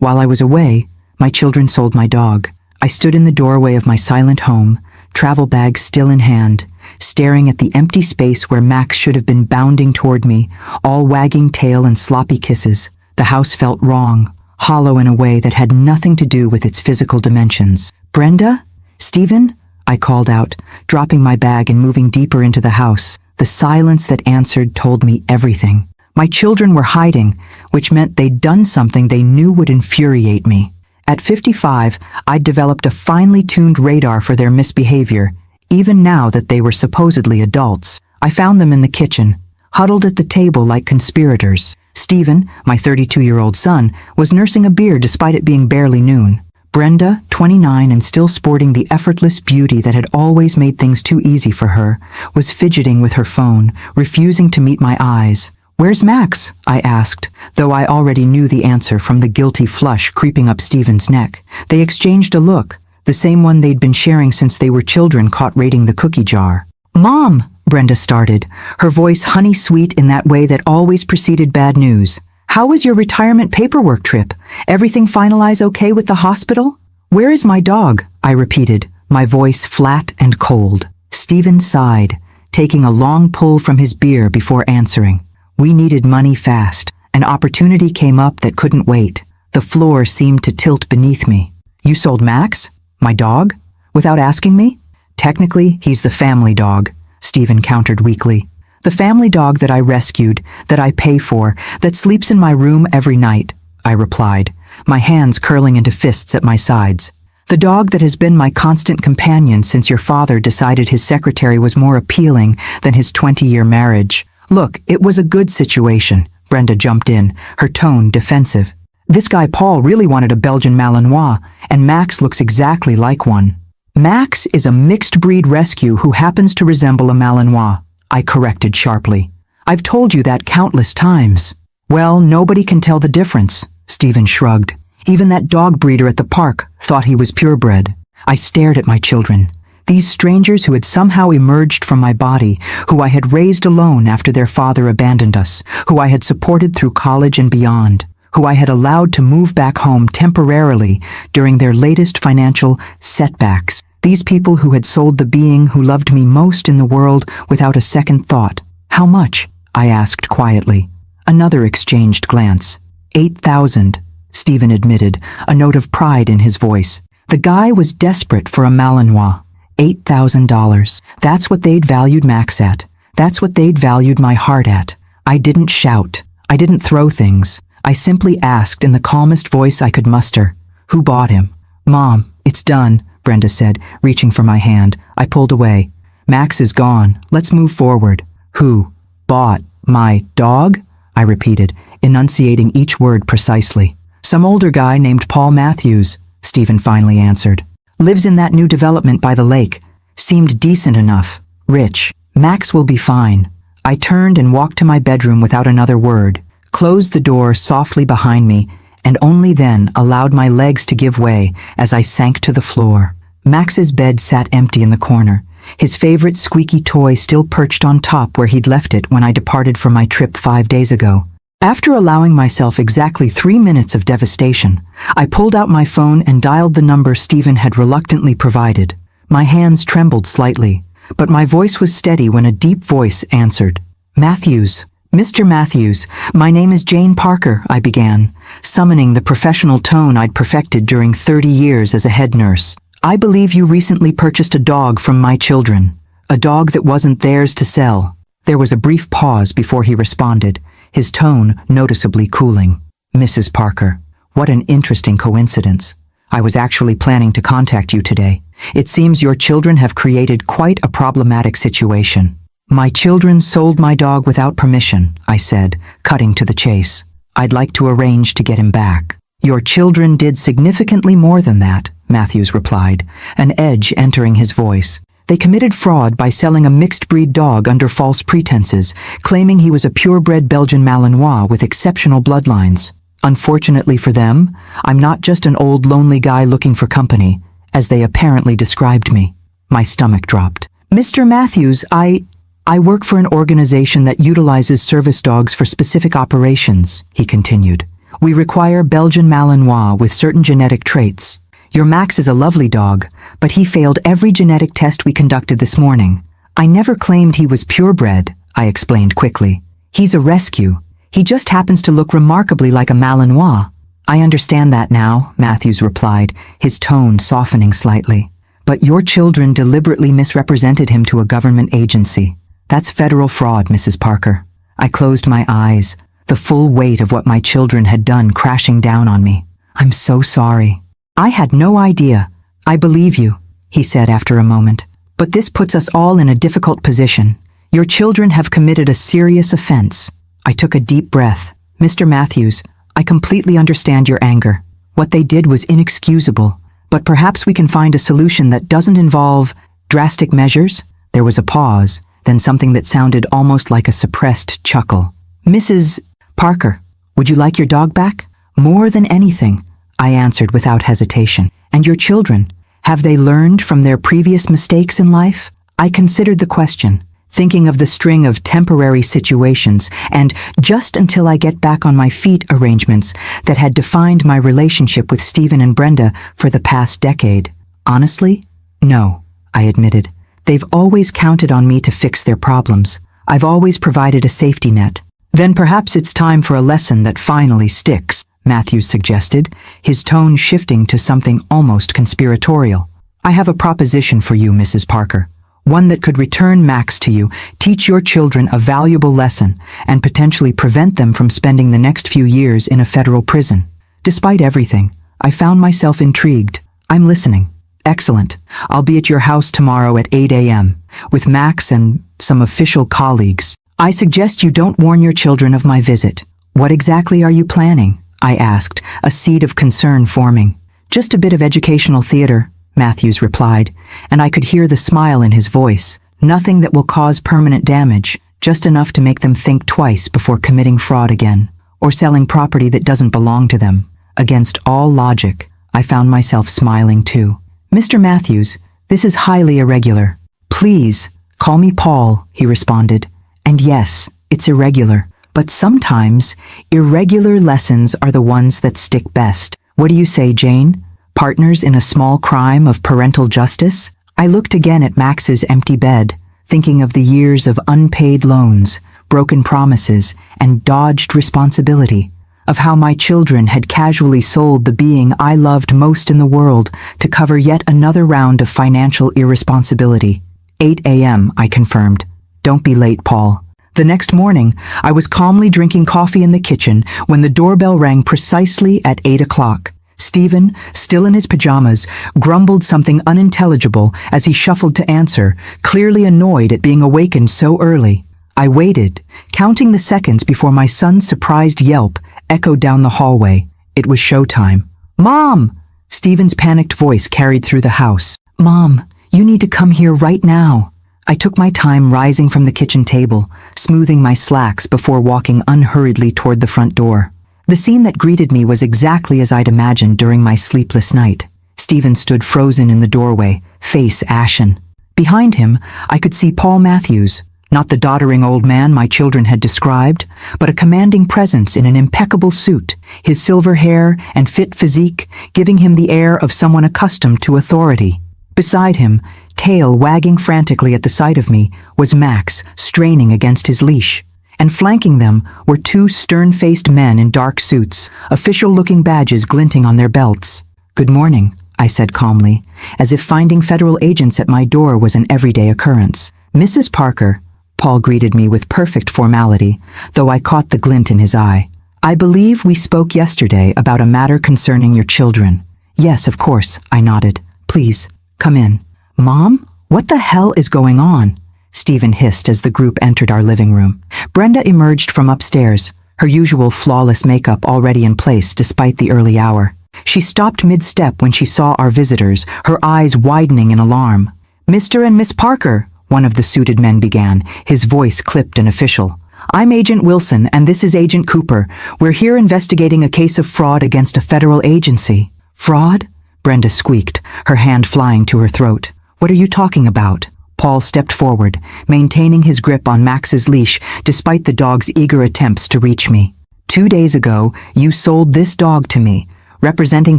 While I was away, my children sold my dog. I stood in the doorway of my silent home, travel bag still in hand, staring at the empty space where Max should have been bounding toward me, all wagging tail and sloppy kisses. The house felt wrong, hollow in a way that had nothing to do with its physical dimensions. "Brenda? Stephen?" I called out, dropping my bag and moving deeper into the house. The silence that answered told me everything. My children were hiding, which meant they'd done something they knew would infuriate me. At 55, I'd developed a finely tuned radar for their misbehavior, even now that they were supposedly adults. I found them in the kitchen, huddled at the table like conspirators. Stephen, my 32-year-old son, was nursing a beer despite it being barely noon. Brenda, 29 and still sporting the effortless beauty that had always made things too easy for her, was fidgeting with her phone, refusing to meet my eyes. "Where's Max?" I asked, though I already knew the answer from the guilty flush creeping up Stephen's neck. They exchanged a look, the same one they'd been sharing since they were children caught raiding the cookie jar. "Mom," Brenda started, her voice honey-sweet in that way that always preceded bad news. "How was your retirement paperwork trip? Everything finalize okay with the hospital?" "Where is my dog?" I repeated, my voice flat and cold. Stephen sighed, taking a long pull from his beer before answering. "We needed money fast. An opportunity came up that couldn't wait. The floor seemed to tilt beneath me." "You sold Max? My dog? Without asking me?" "Technically, he's the family dog," Stephen countered weakly. "The family dog that I rescued, that I pay for, that sleeps in my room every night," I replied, my hands curling into fists at my sides. "The dog that has been my constant companion since your father decided his secretary was more appealing than his 20-year marriage." "Look, it was a good situation," Brenda jumped in, her tone defensive. "This guy Paul really wanted a Belgian Malinois, and Max looks exactly like one." "Max is a mixed-breed rescue who happens to resemble a Malinois," I corrected sharply. "I've told you that countless times." "Well, nobody can tell the difference," Stephen shrugged. "Even that dog breeder at the park thought he was purebred." I stared at my children. These strangers who had somehow emerged from my body, who I had raised alone after their father abandoned us, who I had supported through college and beyond, who I had allowed to move back home temporarily during their latest financial setbacks. These people who had sold the being who loved me most in the world without a second thought. "How much?" I asked quietly. Another exchanged glance. "8,000, Stephen admitted, a note of pride in his voice. The guy was desperate for a Malinois. $8,000. That's what they'd valued Max at. That's what they'd valued my heart at. I didn't shout. I didn't throw things. I simply asked in the calmest voice I could muster, "Who bought him?" "Mom, it's done," Brenda said, reaching for my hand. I pulled away. "Max is gone. Let's move forward." "Who bought my dog?" I repeated, enunciating each word precisely. "Some older guy named Paul Matthews," Stephen finally answered. "Lives in that new development by the lake. Seemed decent enough. Rich. Max will be fine." I turned and walked to my bedroom without another word, closed the door softly behind me, and only then allowed my legs to give way as I sank to the floor. Max's bed sat empty in the corner, his favorite squeaky toy still perched on top where he'd left it when I departed for my trip 5 days ago. After allowing myself exactly 3 minutes of devastation, I pulled out my phone and dialed the number Stephen had reluctantly provided. My hands trembled slightly, but my voice was steady when a deep voice answered. "Matthews. Mr. Matthews, my name is Jane Parker," I began, summoning the professional tone I'd perfected during 30 years as a head nurse. "I believe you recently purchased a dog from my children. A dog that wasn't theirs to sell." There was a brief pause before he responded, his tone noticeably cooling. "Mrs. Parker, what an interesting coincidence. I was actually planning to contact you today. It seems your children have created quite a problematic situation." "My children sold my dog without permission," I said, cutting to the chase. "I'd like to arrange to get him back." "Your children did significantly more than that," Matthews replied, an edge entering his voice. "They committed fraud by selling a mixed-breed dog under false pretenses, claiming he was a purebred Belgian Malinois with exceptional bloodlines. Unfortunately for them, I'm not just an old lonely guy looking for company, as they apparently described me." My stomach dropped. "Mr. Matthews, I work for an organization that utilizes service dogs for specific operations," he continued. We require Belgian Malinois with certain genetic traits. Your Max is a lovely dog, but he failed every genetic test we conducted this morning. I never claimed he was purebred, I explained quickly. He's a rescue. He just happens to look remarkably like a Malinois. I understand that now, Matthews replied, his tone softening slightly. But your children deliberately misrepresented him to a government agency. That's federal fraud, Mrs. Parker. I closed my eyes, the full weight of what my children had done crashing down on me. I'm so sorry. I had no idea. I believe you, he said after a moment. But this puts us all in a difficult position. Your children have committed a serious offense. I took a deep breath. Mr. Matthews, I completely understand your anger. What they did was inexcusable. But perhaps we can find a solution that doesn't involve drastic measures? There was a pause, then something that sounded almost like a suppressed chuckle. Mrs. Parker, would you like your dog back? More than anything, I answered without hesitation. And your children, have they learned from their previous mistakes in life? I considered the question, thinking of the string of temporary situations and just until I get back on my feet arrangements that had defined my relationship with Stephen and Brenda for the past decade. Honestly, no, I admitted. They've always counted on me to fix their problems. I've always provided a safety net. Then perhaps it's time for a lesson that finally sticks, Matthews suggested, his tone shifting to something almost conspiratorial. I have a proposition for you, Mrs. Parker. One that could return Max to you, teach your children a valuable lesson, and potentially prevent them from spending the next few years in a federal prison. Despite everything, I found myself intrigued. I'm listening. Excellent. I'll be at your house tomorrow at 8 a.m. with Max and some official colleagues. I suggest you don't warn your children of my visit. What exactly are you planning? I asked, a seed of concern forming. Just a bit of educational theater, Matthews replied, and I could hear the smile in his voice. Nothing that will cause permanent damage, just enough to make them think twice before committing fraud again, or selling property that doesn't belong to them. Against all logic, I found myself smiling too. Mr. Matthews, this is highly irregular. Please, call me Paul, he responded. And yes, it's irregular, but sometimes irregular lessons are the ones that stick best. What do you say, Jane? Partners in a small crime of parental justice? I looked again at Max's empty bed, thinking of the years of unpaid loans, broken promises, and dodged responsibility, of how my children had casually sold the being I loved most in the world to cover yet another round of financial irresponsibility. 8 a.m., I confirmed. Don't be late, Paul. The next morning, I was calmly drinking coffee in the kitchen when the doorbell rang precisely at 8 o'clock. Stephen, still in his pajamas, grumbled something unintelligible as he shuffled to answer, clearly annoyed at being awakened so early. I waited, counting the seconds before my son's surprised yelp echoed down the hallway. It was showtime. Mom! Stephen's panicked voice carried through the house. Mom, you need to come here right now. I took my time rising from the kitchen table, smoothing my slacks before walking unhurriedly toward the front door. The scene that greeted me was exactly as I'd imagined during my sleepless night. Stephen stood frozen in the doorway, face ashen. Behind him, I could see Paul Matthews, not the doddering old man my children had described, but a commanding presence in an impeccable suit, his silver hair and fit physique giving him the air of someone accustomed to authority. Beside him, tail wagging frantically at the sight of me, was Max, straining against his leash. And flanking them were two stern-faced men in dark suits, official-looking badges glinting on their belts. Good morning, I said calmly, as if finding federal agents at my door was an everyday occurrence. Mrs. Parker, Paul greeted me with perfect formality, though I caught the glint in his eye. I believe we spoke yesterday about a matter concerning your children. Yes, of course, I nodded. Please, come in. Mom, what the hell is going on? Stephen hissed as the group entered our living room. Brenda emerged from upstairs, her usual flawless makeup already in place despite the early hour. She stopped mid-step when she saw our visitors, her eyes widening in alarm. Mr. and Miss Parker, one of the suited men began, his voice clipped and official. I'm Agent Wilson, and this is Agent Cooper. We're here investigating a case of fraud against a federal agency. Fraud? Brenda squeaked, her hand flying to her throat. What are you talking about? Paul stepped forward, maintaining his grip on Max's leash despite the dog's eager attempts to reach me. 2 days ago, you sold this dog to me, representing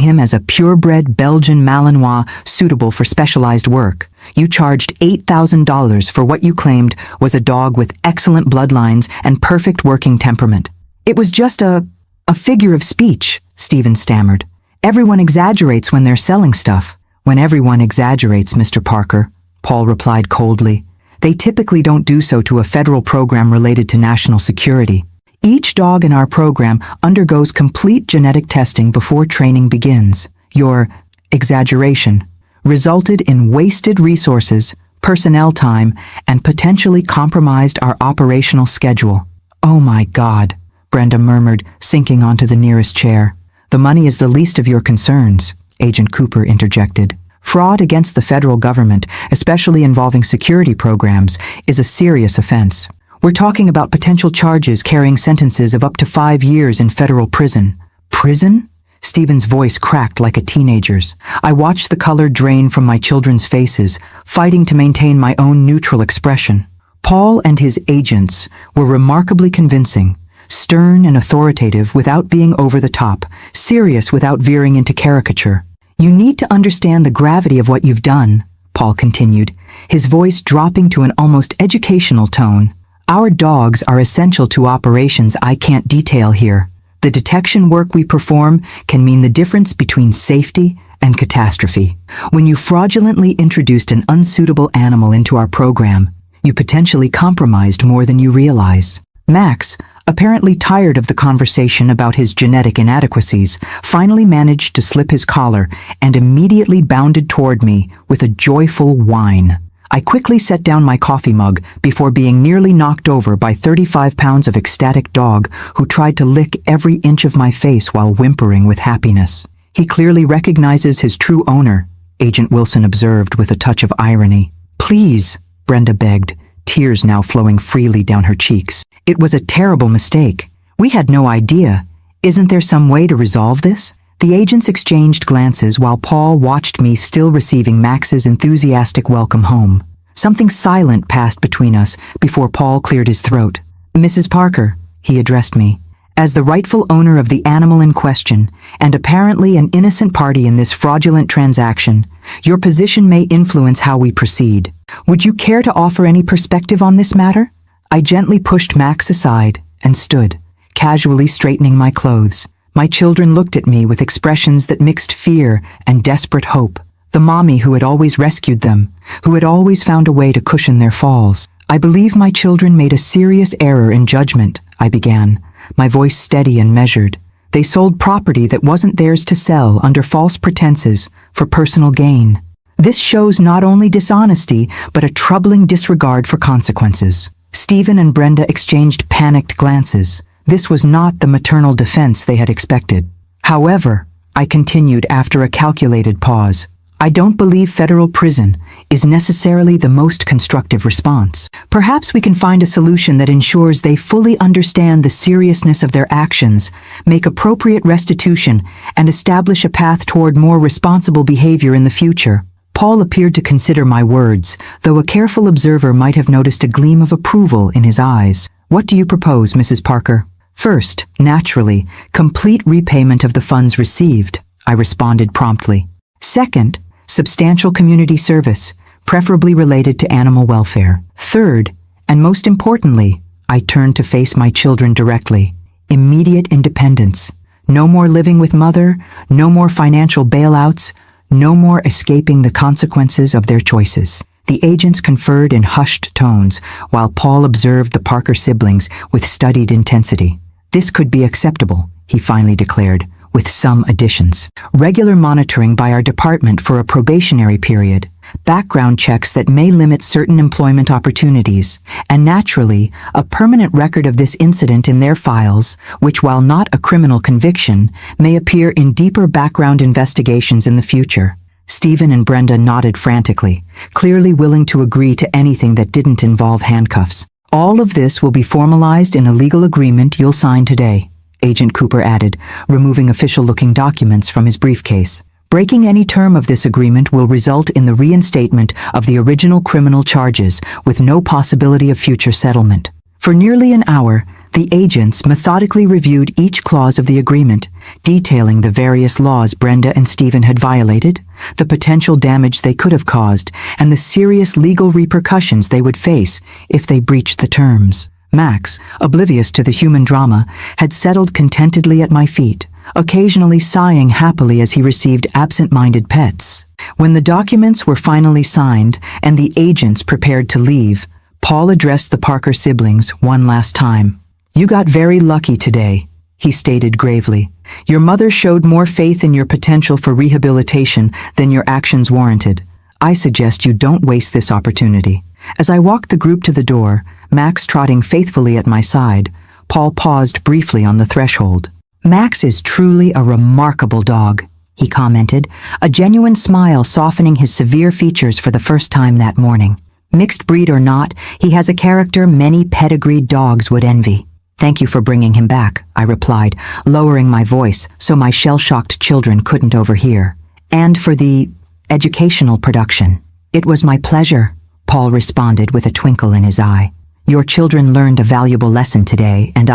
him as a purebred Belgian Malinois suitable for specialized work. You charged $8,000 for what you claimed was a dog with excellent bloodlines and perfect working temperament. It was just a figure of speech, Stephen stammered. Everyone exaggerates when they're selling stuff. When everyone exaggerates, Mr. Parker, Paul replied coldly. They typically don't do so to a federal program related to national security. Each dog in our program undergoes complete genetic testing before training begins. Your exaggeration resulted in wasted resources, personnel time, and potentially compromised our operational schedule. Oh my God, Brenda murmured, sinking onto the nearest chair. The money is the least of your concerns, Agent Cooper interjected. Fraud against the federal government, especially involving security programs, is a serious offense. We're talking about potential charges carrying sentences of up to 5 years in federal prison. Prison? Stephen's voice cracked like a teenager's. I watched the color drain from my children's faces, fighting to maintain my own neutral expression. Paul and his agents were remarkably convincing, stern and authoritative without being over the top, serious without veering into caricature. You need to understand the gravity of what you've done, Paul continued, his voice dropping to an almost educational tone. Our dogs are essential to operations I can't detail here. The detection work we perform can mean the difference between safety and catastrophe. When you fraudulently introduced an unsuitable animal into our program, you potentially compromised more than you realize. Max, apparently tired of the conversation about his genetic inadequacies, finally managed to slip his collar and immediately bounded toward me with a joyful whine. I quickly set down my coffee mug before being nearly knocked over by 35 pounds of ecstatic dog who tried to lick every inch of my face while whimpering with happiness. He clearly recognizes his true owner, Agent Wilson observed with a touch of irony. Please, Brenda begged, tears now flowing freely down her cheeks. It was a terrible mistake. We had no idea. Isn't there some way to resolve this? The agents exchanged glances while Paul watched me still receiving Max's enthusiastic welcome home. Something silent passed between us before Paul cleared his throat. Mrs. Parker, he addressed me. As the rightful owner of the animal in question, and apparently an innocent party in this fraudulent transaction, your position may influence how we proceed. Would you care to offer any perspective on this matter? I gently pushed Max aside and stood, casually straightening my clothes. My children looked at me with expressions that mixed fear and desperate hope. The mommy who had always rescued them, who had always found a way to cushion their falls. I believe my children made a serious error in judgment, I began, my voice steady and measured. They sold property that wasn't theirs to sell under false pretenses for personal gain. This shows not only dishonesty, but a troubling disregard for consequences. Stephen and Brenda exchanged panicked glances. This was not the maternal defense they had expected. However, I continued after a calculated pause, I don't believe federal prison is necessarily the most constructive response. Perhaps we can find a solution that ensures they fully understand the seriousness of their actions, make appropriate restitution, and establish a path toward more responsible behavior in the future. Paul appeared to consider my words, though a careful observer might have noticed a gleam of approval in his eyes. What do you propose, Mrs. Parker? First, naturally, complete repayment of the funds received, I responded promptly. Second, substantial community service, preferably related to animal welfare. Third, and most importantly, I turned to face my children directly. Immediate independence. No more living with mother, no more financial bailouts, no more escaping the consequences of their choices. The agents conferred in hushed tones, while Paul observed the Parker siblings with studied intensity. This could be acceptable, he finally declared, with some additions. Regular monitoring by our department for a probationary period, background checks that may limit certain employment opportunities, and naturally, a permanent record of this incident in their files, which while not a criminal conviction, may appear in deeper background investigations in the future. Stephen and Brenda nodded frantically, clearly willing to agree to anything that didn't involve handcuffs. All of this will be formalized in a legal agreement you'll sign today, Agent Cooper added, removing official-looking documents from his briefcase. Breaking any term of this agreement will result in the reinstatement of the original criminal charges with no possibility of future settlement. For nearly an hour, The agents methodically reviewed each clause of the agreement, detailing the various laws Brenda and Stephen had violated, the potential damage they could have caused, and the serious legal repercussions they would face if they breached the terms. Max, oblivious to the human drama, had settled contentedly at my feet, occasionally sighing happily as he received absent-minded pets. When the documents were finally signed and the agents prepared to leave, Paul addressed the Parker siblings one last time. "You got very lucky today," he stated gravely. "Your mother showed more faith in your potential for rehabilitation than your actions warranted. I suggest you don't waste this opportunity." As I walked the group to the door, Max trotting faithfully at my side, Paul paused briefly on the threshold. "Max is truly a remarkable dog," he commented, a genuine smile softening his severe features for the first time that morning. "Mixed breed or not, he has a character many pedigreed dogs would envy." "Thank you for bringing him back," I replied, lowering my voice so my shell-shocked children couldn't overhear. "And for the educational production." "It was my pleasure," Paul responded with a twinkle in his eye. "Your children learned a valuable lesson today, and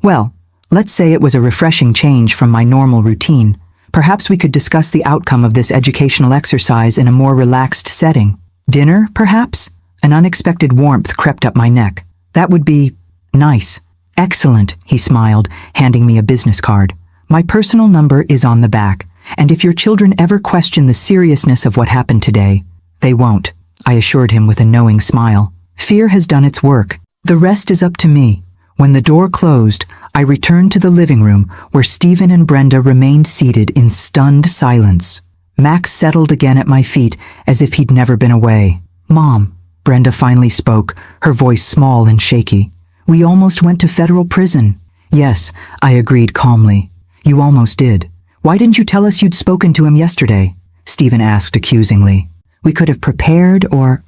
well, let's say it was a refreshing change from my normal routine. Perhaps we could discuss the outcome of this educational exercise in a more relaxed setting. Dinner, perhaps?" An unexpected warmth crept up my neck. "That would be nice." "Excellent," he smiled, handing me a business card. "My personal number is on the back, and if your children ever question the seriousness of what happened today, they won't," I assured him with a knowing smile. "Fear has done its work. The rest is up to me." When the door closed, I returned to the living room where Stephen and Brenda remained seated in stunned silence. Max settled again at my feet as if he'd never been away. "Mom," Brenda finally spoke, her voice small and shaky. "We almost went to federal prison." "Yes," I agreed calmly. "You almost did. Why didn't you tell us you'd spoken to him yesterday?" Stephen asked accusingly. "We could have prepared or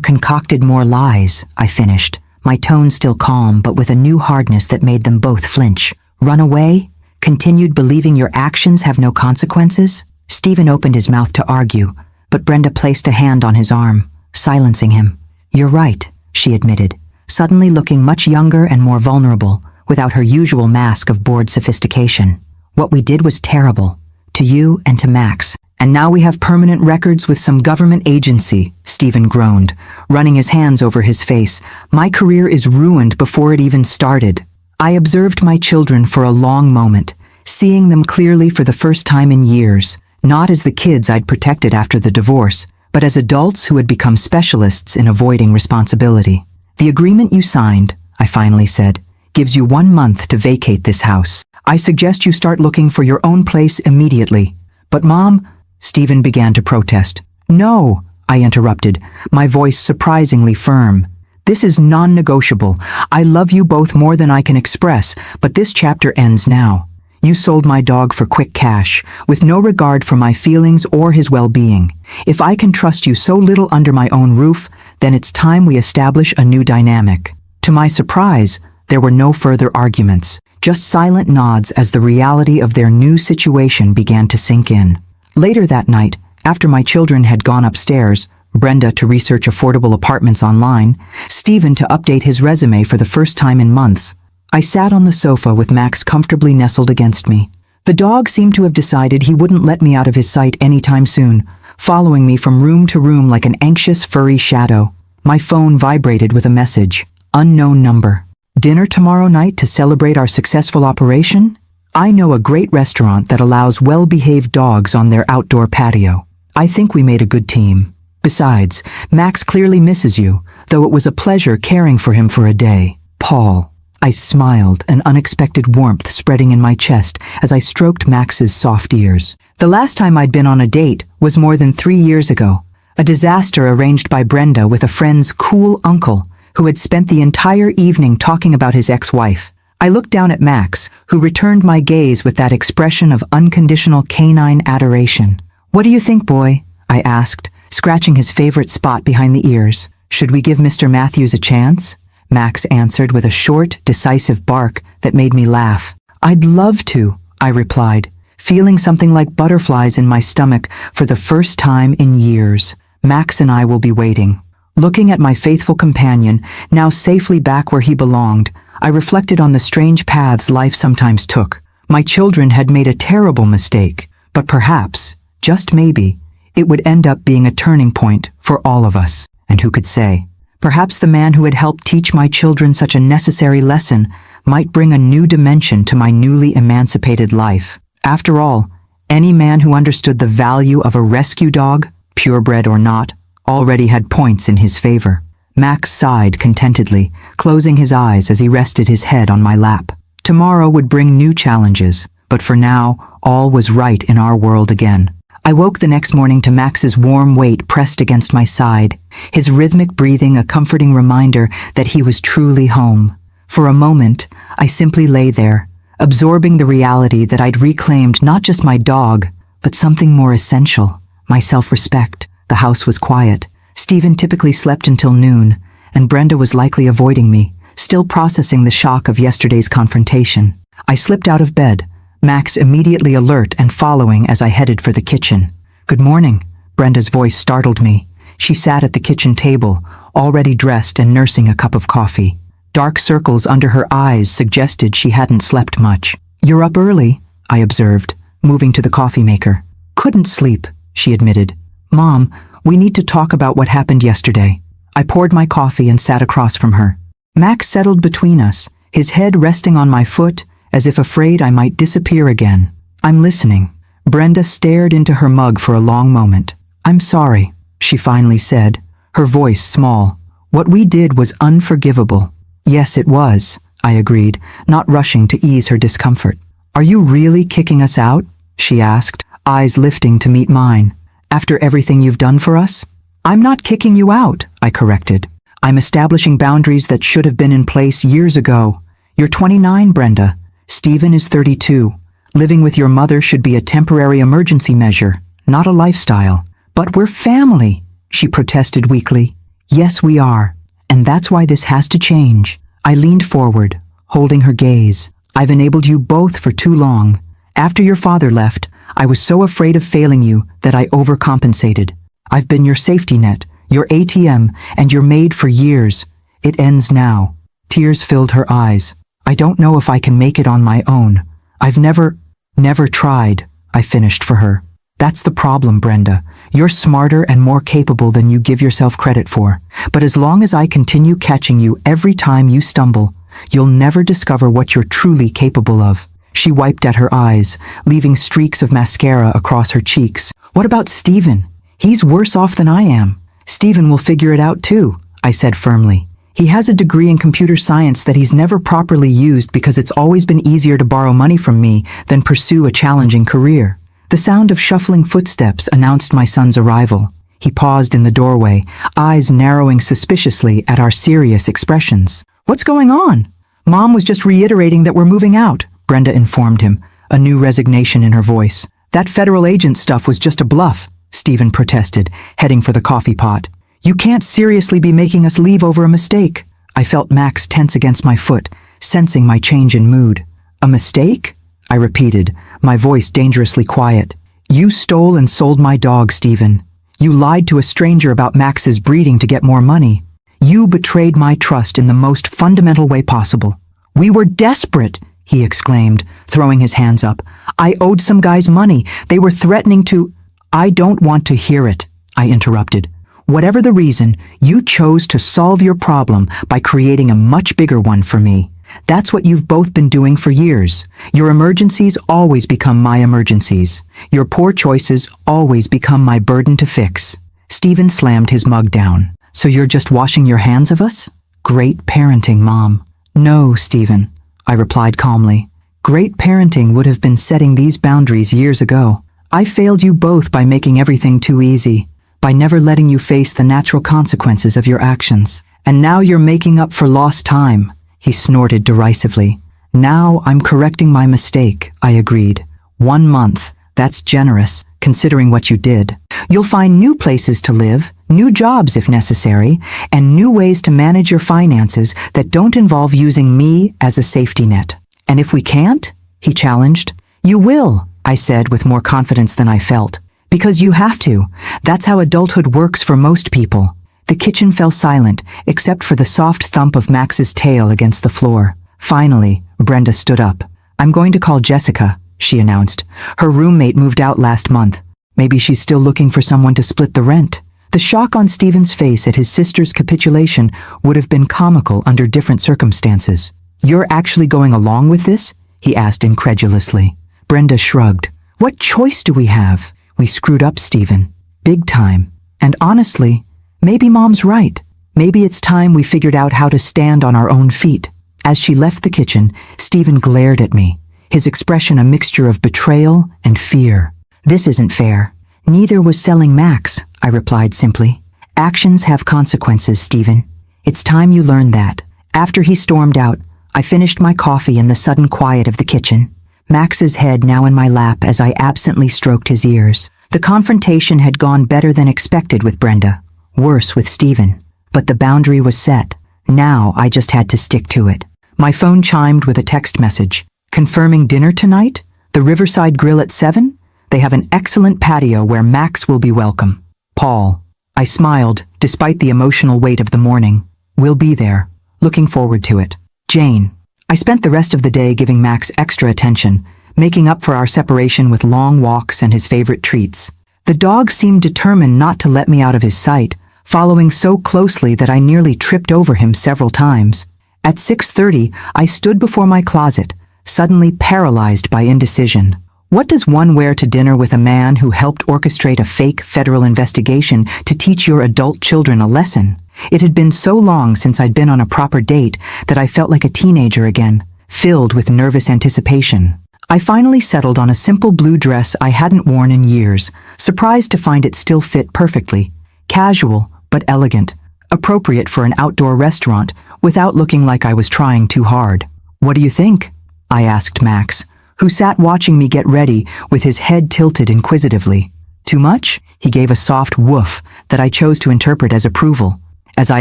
concocted more lies," I finished, my tone still calm but with a new hardness that made them both flinch. "Run away? Continued believing your actions have no consequences?" Stephen opened his mouth to argue, but Brenda placed a hand on his arm, silencing him. "You're right," she admitted, suddenly looking much younger and more vulnerable, without her usual mask of bored sophistication. "What we did was terrible, to you and to Max. And now we have permanent records with some government agency," Stephen groaned, running his hands over his face. "My career is ruined before it even started." I observed my children for a long moment, seeing them clearly for the first time in years, not as the kids I'd protected after the divorce, but as adults who had become specialists in avoiding responsibility. "The agreement you signed," I finally said, "gives you 1 month to vacate this house. I suggest you start looking for your own place immediately." "But Mom," Stephen began to protest. "No," I interrupted, my voice surprisingly firm. "This is non-negotiable. I love you both more than I can express, but this chapter ends now. You sold my dog for quick cash, with no regard for my feelings or his well-being. If I can trust you so little under my own roof, then it's time we establish a new dynamic." To my surprise, there were no further arguments, just silent nods as the reality of their new situation began to sink in. Later that night, after my children had gone upstairs, Brenda to research affordable apartments online, Stephen to update his resume for the first time in months, I sat on the sofa with Max comfortably nestled against me. The dog seemed to have decided he wouldn't let me out of his sight anytime soon, following me from room to room like an anxious, furry shadow. My phone vibrated with a message. Unknown number. "Dinner tomorrow night to celebrate our successful operation? I know a great restaurant that allows well-behaved dogs on their outdoor patio. I think we made a good team. Besides, Max clearly misses you, though it was a pleasure caring for him for a day. Paul." I smiled, an unexpected warmth spreading in my chest as I stroked Max's soft ears. The last time I'd been on a date was more than 3 years ago. A disaster arranged by Brenda with a friend's cool uncle who had spent the entire evening talking about his ex-wife. I looked down at Max, who returned my gaze with that expression of unconditional canine adoration. "What do you think, boy?" I asked, scratching his favorite spot behind the ears. "Should we give Mr. Matthews a chance?" Max answered with a short, decisive bark that made me laugh. "I'd love to," I replied, feeling something like butterflies in my stomach for the first time in years. "Max and I will be waiting." Looking at my faithful companion, now safely back where he belonged, I reflected on the strange paths life sometimes took. My children had made a terrible mistake, but perhaps, just maybe, it would end up being a turning point for all of us. And who could say? Perhaps the man who had helped teach my children such a necessary lesson might bring a new dimension to my newly emancipated life. After all, any man who understood the value of a rescue dog, purebred or not, already had points in his favor. Max sighed contentedly, closing his eyes as he rested his head on my lap. Tomorrow would bring new challenges, but for now, all was right in our world again. I woke the next morning to Max's warm weight pressed against my side, his rhythmic breathing a comforting reminder that he was truly home. For a moment, I simply lay there, absorbing the reality that I'd reclaimed not just my dog, but something more essential, my self-respect. The house was quiet. Stephen typically slept until noon, and Brenda was likely avoiding me, still processing the shock of yesterday's confrontation. I slipped out of bed, Max immediately alert and following as I headed for the kitchen. "Good morning," Brenda's voice startled me. She sat at the kitchen table, already dressed and nursing a cup of coffee. Dark circles under her eyes suggested she hadn't slept much. "You're up early," I observed, moving to the coffee maker. "Couldn't sleep," she admitted. "Mom, we need to talk about what happened yesterday." I poured my coffee and sat across from her. Max settled between us, his head resting on my foot, as if afraid I might disappear again. "I'm listening." Brenda stared into her mug for a long moment. "I'm sorry," she finally said, her voice small. "What we did was unforgivable." "Yes, it was," I agreed, not rushing to ease her discomfort. "Are you really kicking us out?" she asked, eyes lifting to meet mine. "After everything you've done for us?" "I'm not kicking you out," I corrected. "I'm establishing boundaries that should have been in place years ago. You're 29, Brenda. Stephen is 32. Living with your mother should be a temporary emergency measure, not a lifestyle." "But we're family," she protested weakly. "Yes, we are. And that's why this has to change." I leaned forward, holding her gaze. "I've enabled you both for too long. After your father left, I was so afraid of failing you that I overcompensated. I've been your safety net, your ATM, and your maid for years. It ends now." Tears filled her eyes. "I don't know if I can make it on my own. I've never tried," I finished for her. "That's the problem, Brenda. You're smarter and more capable than you give yourself credit for. But as long as I continue catching you every time you stumble, you'll never discover what you're truly capable of." She wiped at her eyes, leaving streaks of mascara across her cheeks. "What about Stephen? He's worse off than I am." "Stephen will figure it out too," I said firmly. "He has a degree in computer science that he's never properly used because it's always been easier to borrow money from me than pursue a challenging career." The sound of shuffling footsteps announced my son's arrival. He paused in the doorway, eyes narrowing suspiciously at our serious expressions. "What's going on?" "Mom was just reiterating that we're moving out," Brenda informed him, a new resignation in her voice. "That federal agent stuff was just a bluff," Stephen protested, heading for the coffee pot. "You can't seriously be making us leave over a mistake." I felt Max tense against my foot, sensing my change in mood. "A mistake?" I repeated, my voice dangerously quiet. "You stole and sold my dog, Stephen. You lied to a stranger about Max's breeding to get more money. You betrayed my trust in the most fundamental way possible." "We were desperate," he exclaimed, throwing his hands up. "I owed some guys money. They were threatening to—" "I don't want to hear it," I interrupted. "Whatever the reason, you chose to solve your problem by creating a much bigger one for me. That's what you've both been doing for years. Your emergencies always become my emergencies. Your poor choices always become my burden to fix." Stephen slammed his mug down. "So you're just washing your hands of us?" "Great parenting, Mom." "No, Stephen," I replied calmly. "Great parenting would have been setting these boundaries years ago. I failed you both by making everything too easy, by never letting you face the natural consequences of your actions. And now you're making up for lost time," he snorted derisively. "Now I'm correcting my mistake," I agreed. 1 month, that's generous, considering what you did. You'll find new places to live, new jobs if necessary, and new ways to manage your finances that don't involve using me as a safety net. And if we can't, he challenged. "You will," I said with more confidence than I felt. "Because you have to. That's how adulthood works for most people." The kitchen fell silent, except for the soft thump of Max's tail against the floor. Finally, Brenda stood up. "I'm going to call Jessica," she announced. "Her roommate moved out last month. Maybe she's still looking for someone to split the rent." The shock on Stephen's face at his sister's capitulation would have been comical under different circumstances. "You're actually going along with this?" he asked incredulously. Brenda shrugged. "What choice do we have? We screwed up, Stephen. Big time. And honestly, maybe Mom's right. Maybe it's time we figured out how to stand on our own feet." As she left the kitchen, Stephen glared at me, his expression a mixture of betrayal and fear. "This isn't fair. Neither was selling Max," I replied simply. "Actions have consequences, Stephen. It's time you learned that." After he stormed out, I finished my coffee in the sudden quiet of the kitchen, Max's head now in my lap as I absently stroked his ears. The confrontation had gone better than expected with Brenda, worse with Stephen. But the boundary was set. Now I just had to stick to it. My phone chimed with a text message. "Confirming dinner tonight? The Riverside Grill at 7? They have an excellent patio where Max will be welcome. Paul." I smiled, despite the emotional weight of the morning. "We'll be there. Looking forward to it. Jane." I spent the rest of the day giving Max extra attention, making up for our separation with long walks and his favorite treats. The dog seemed determined not to let me out of his sight, following so closely that I nearly tripped over him several times. At 6:30, I stood before my closet, suddenly paralyzed by indecision. What does one wear to dinner with a man who helped orchestrate a fake federal investigation to teach your adult children a lesson? It had been so long since I'd been on a proper date that I felt like a teenager again, filled with nervous anticipation. I finally settled on a simple blue dress I hadn't worn in years, surprised to find it still fit perfectly. Casual, but elegant, appropriate for an outdoor restaurant without looking like I was trying too hard. "What do you think?" I asked Max, who sat watching me get ready with his head tilted inquisitively. "Too much?" He gave a soft woof that I chose to interpret as approval. As I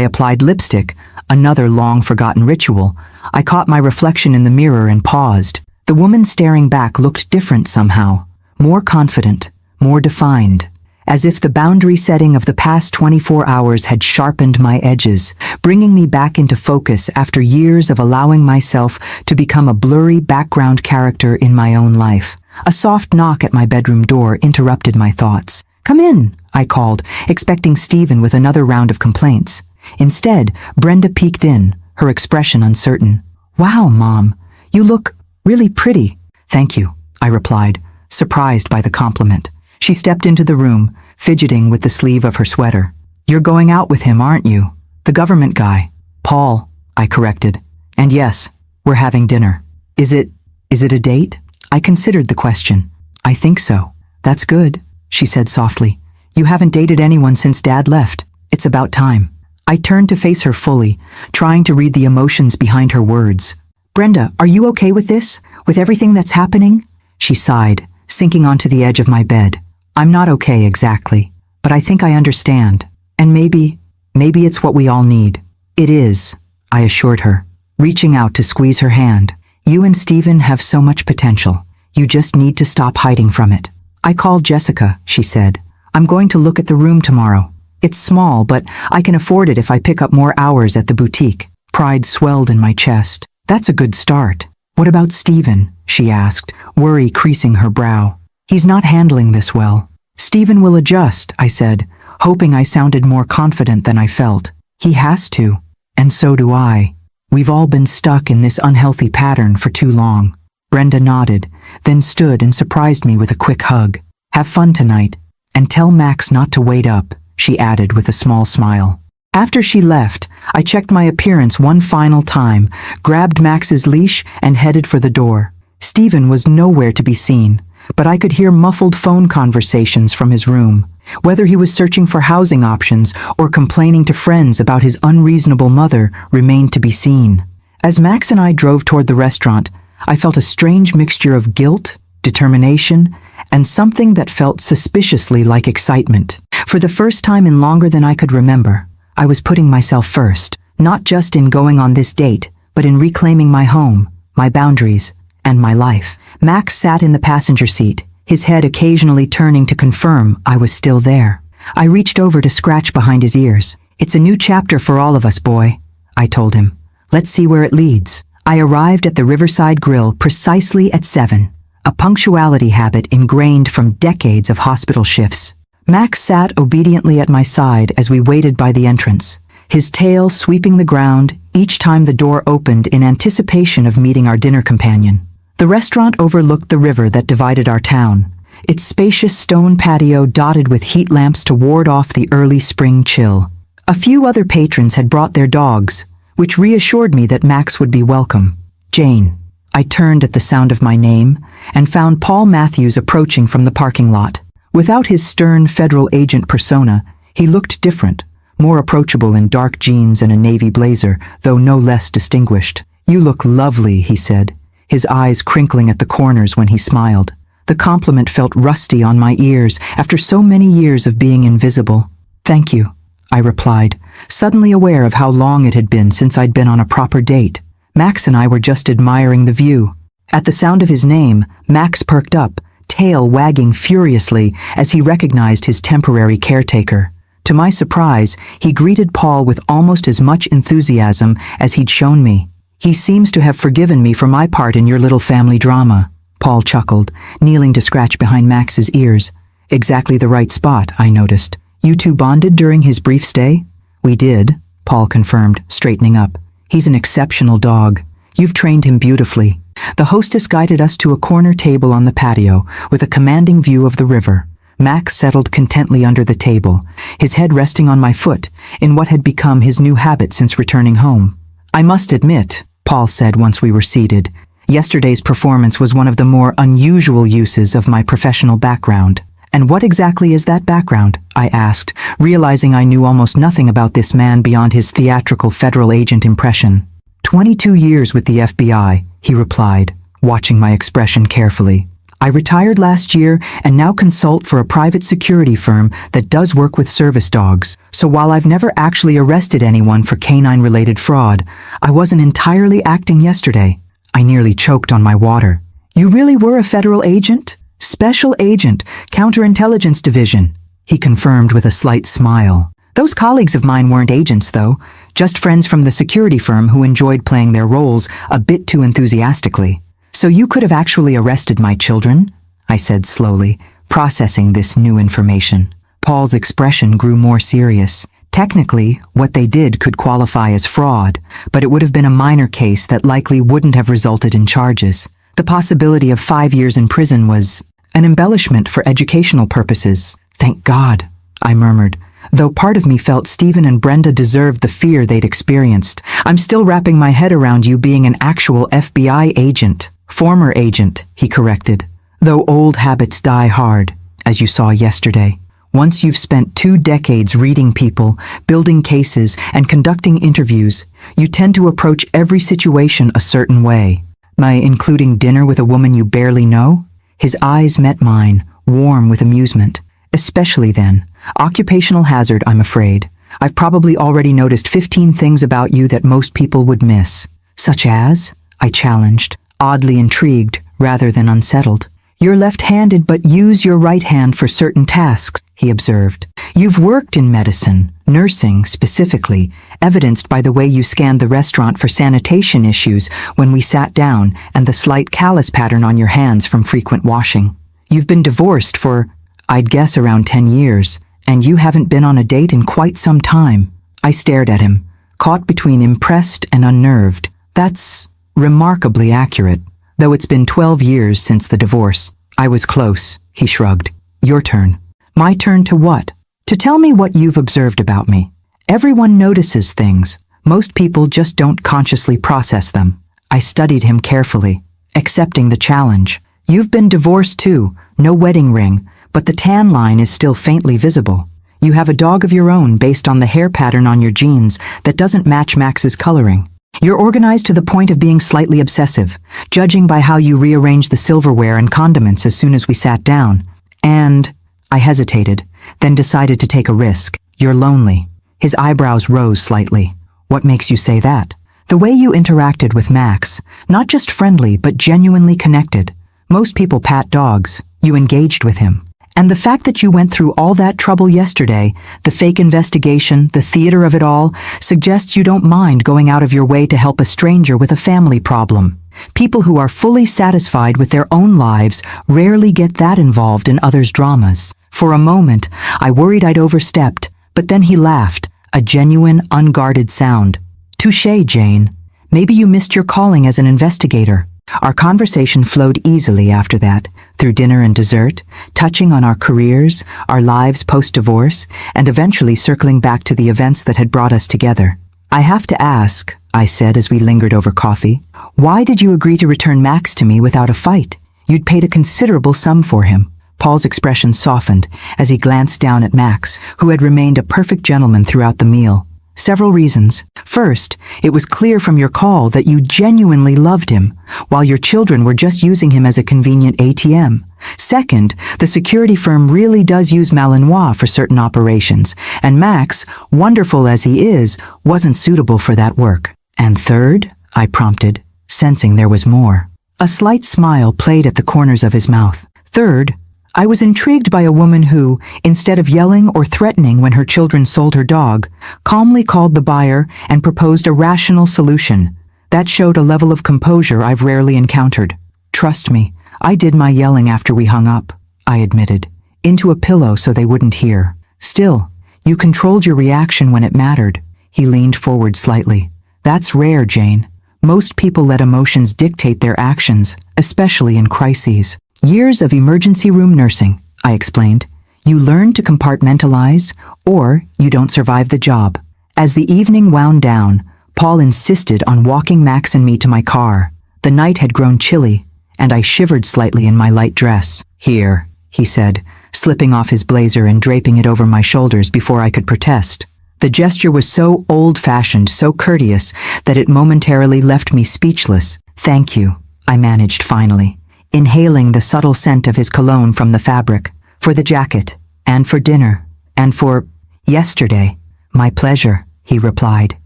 applied lipstick, another long-forgotten ritual, I caught my reflection in the mirror and paused. The woman staring back looked different somehow, more confident, more defined, as if the boundary setting of the past 24 hours had sharpened my edges, bringing me back into focus after years of allowing myself to become a blurry background character in my own life. A soft knock at my bedroom door interrupted my thoughts. "Come in," I called, expecting Stephen with another round of complaints. Instead, Brenda peeked in, her expression uncertain. "Wow, Mom, you look really pretty." "Thank you," I replied, surprised by the compliment. She stepped into the room, fidgeting with the sleeve of her sweater. "You're going out with him, aren't you? The government guy." "Paul," I corrected. "And yes, we're having dinner." Is it a date?" I considered the question. "I think so." "That's good," she said softly. "You haven't dated anyone since Dad left. It's about time." I turned to face her fully, trying to read the emotions behind her words. "Brenda, are you okay with this? With everything that's happening?" She sighed, sinking onto the edge of my bed. "I'm not okay exactly, but I think I understand. And maybe it's what we all need." "It is," I assured her, reaching out to squeeze her hand. "You and Stephen have so much potential. You just need to stop hiding from it." "I called Jessica," she said. "I'm going to look at the room tomorrow. It's small, but I can afford it if I pick up more hours at the boutique." Pride swelled in my chest. "That's a good start." "What about Stephen?" she asked, worry creasing her brow. "He's not handling this well." "Stephen will adjust," I said, hoping I sounded more confident than I felt. "He has to, and so do I. We've all been stuck in this unhealthy pattern for too long." Brenda nodded, then stood and surprised me with a quick hug. "Have fun tonight, and tell Max not to wait up," she added with a small smile. After she left, I checked my appearance one final time, grabbed Max's leash, and headed for the door. Stephen was nowhere to be seen, but I could hear muffled phone conversations from his room. Whether he was searching for housing options or complaining to friends about his unreasonable mother remained to be seen. As Max and I drove toward the restaurant, I felt a strange mixture of guilt, determination, and something that felt suspiciously like excitement. For the first time in longer than I could remember, I was putting myself first, not just in going on this date, but in reclaiming my home, my boundaries, and my life. Max sat in the passenger seat, his head occasionally turning to confirm I was still there. I reached over to scratch behind his ears. "It's a new chapter for all of us, boy," I told him. "Let's see where it leads." I arrived at the Riverside Grill precisely at 7, a punctuality habit ingrained from decades of hospital shifts. Max sat obediently at my side as we waited by the entrance, his tail sweeping the ground each time the door opened in anticipation of meeting our dinner companion. The restaurant overlooked the river that divided our town, its spacious stone patio dotted with heat lamps to ward off the early spring chill. A few other patrons had brought their dogs, which reassured me that Max would be welcome. Jane. I turned at the sound of my name and found Paul Matthews approaching from the parking lot. Without his stern federal agent persona, he looked different, more approachable in dark jeans and a navy blazer, though no less distinguished. "You look lovely," he said, his eyes crinkling at the corners when he smiled. The compliment felt rusty on my ears after so many years of being invisible. "Thank you," I replied, suddenly aware of how long it had been since I'd been on a proper date. Max and I were just admiring the view. At the sound of his name, Max perked up, tail wagging furiously as he recognized his temporary caretaker. To my surprise, he greeted Paul with almost as much enthusiasm as he'd shown me. "He seems to have forgiven me for my part in your little family drama," Paul chuckled, kneeling to scratch behind Max's ears. "Exactly the right spot," I noticed. "You two bonded during his brief stay?" "We did," Paul confirmed, straightening up. "He's an exceptional dog. You've trained him beautifully." The hostess guided us to a corner table on the patio with a commanding view of the river. Max settled contently under the table, his head resting on my foot, in what had become his new habit since returning home. "I must admit," Paul said once we were seated, "yesterday's performance was one of the more unusual uses of my professional background." "And what exactly is that background?" I asked, realizing I knew almost nothing about this man beyond his theatrical federal agent impression. 22 years with the FBI, he replied, watching my expression carefully. "I retired last year and now consult for a private security firm that does work with service dogs. So while I've never actually arrested anyone for canine-related fraud, I wasn't entirely acting yesterday." I nearly choked on my water. "You really were a federal agent?" "Special agent, Counterintelligence Division," he confirmed with a slight smile. "Those colleagues of mine weren't agents, though, just friends from the security firm who enjoyed playing their roles a bit too enthusiastically." "So you could have actually arrested my children?" I said slowly, processing this new information. Paul's expression grew more serious. Technically, what they did could qualify as fraud, but it would have been a minor case that likely wouldn't have resulted in charges. The possibility of 5 years in prison was an embellishment for educational purposes. "Thank God," I murmured, though part of me felt Stephen and Brenda deserved the fear they'd experienced. "I'm still wrapping my head around you being an actual FBI agent." "Former agent," he corrected, "though old habits die hard, as you saw yesterday. Once you've spent 2 decades reading people, building cases, and conducting interviews, you tend to approach every situation a certain way." "My including dinner with a woman you barely know?" His eyes met mine, warm with amusement. "Especially then. Occupational hazard, I'm afraid. I've probably already noticed 15 things about you that most people would miss." "Such as?" I challenged, oddly intrigued rather than unsettled. "You're left-handed but use your right hand for certain tasks," he observed. "You've worked in medicine, nursing specifically, evidenced by the way you scanned the restaurant for sanitation issues when we sat down and the slight callus pattern on your hands from frequent washing. You've been divorced for, I'd guess, around 10 years, and you haven't been on a date in quite some time." I stared at him, caught between impressed and unnerved. "That's remarkably accurate, though it's been 12 years since the divorce." "I was close," he shrugged. "Your turn." "My turn to what?" "To tell me what you've observed about me. Everyone notices things. Most people just don't consciously process them." I studied him carefully, accepting the challenge. "You've been divorced too, no wedding ring, but the tan line is still faintly visible. You have a dog of your own based on the hair pattern on your jeans that doesn't match Max's coloring. You're organized to the point of being slightly obsessive, judging by how you rearrange the silverware and condiments as soon as we sat down. And," I hesitated, then decided to take a risk, "you're lonely." His eyebrows rose slightly. "What makes you say that?" "The way you interacted with Max, not just friendly but genuinely connected. Most people pat dogs. You engaged with him. And the fact that you went through all that trouble yesterday, the fake investigation, the theater of it all, suggests you don't mind going out of your way to help a stranger with a family problem. People who are fully satisfied with their own lives rarely get that involved in others' dramas. For a moment, I worried I'd overstepped, but then he laughed, a genuine, unguarded sound. Touché, Jane. Maybe you missed your calling as an investigator. Our conversation flowed easily after that, through dinner and dessert, touching on our careers, our lives post-divorce, and eventually circling back to the events that had brought us together. I have to ask, I said as we lingered over coffee, why did you agree to return Max to me without a fight? You'd paid a considerable sum for him. Paul's expression softened as he glanced down at Max, who had remained a perfect gentleman throughout the meal. Several reasons. First, it was clear from your call that you genuinely loved him, while your children were just using him as a convenient ATM. Second, the security firm really does use Malinois for certain operations, and Max, wonderful as he is, wasn't suitable for that work. And third, I prompted, sensing there was more. A slight smile played at the corners of his mouth. Third, I was intrigued by a woman who, instead of yelling or threatening when her children sold her dog, calmly called the buyer and proposed a rational solution. That showed a level of composure I've rarely encountered. Trust me, I did my yelling after we hung up, I admitted, into a pillow so they wouldn't hear. Still, you controlled your reaction when it mattered. He leaned forward slightly. That's rare, Jane. Most people let emotions dictate their actions, especially in crises. Years of emergency room nursing, I explained. You learn to compartmentalize, or you don't survive the job. As the evening wound down, Paul insisted on walking Max and me to my car. The night had grown chilly, and I shivered slightly in my light dress. Here, he said, slipping off his blazer and draping it over my shoulders before I could protest. The gesture was so old-fashioned, so courteous, that it momentarily left me speechless. Thank you, I managed finally, inhaling the subtle scent of his cologne from the fabric, for the jacket, and for dinner, and for yesterday. My pleasure, he replied,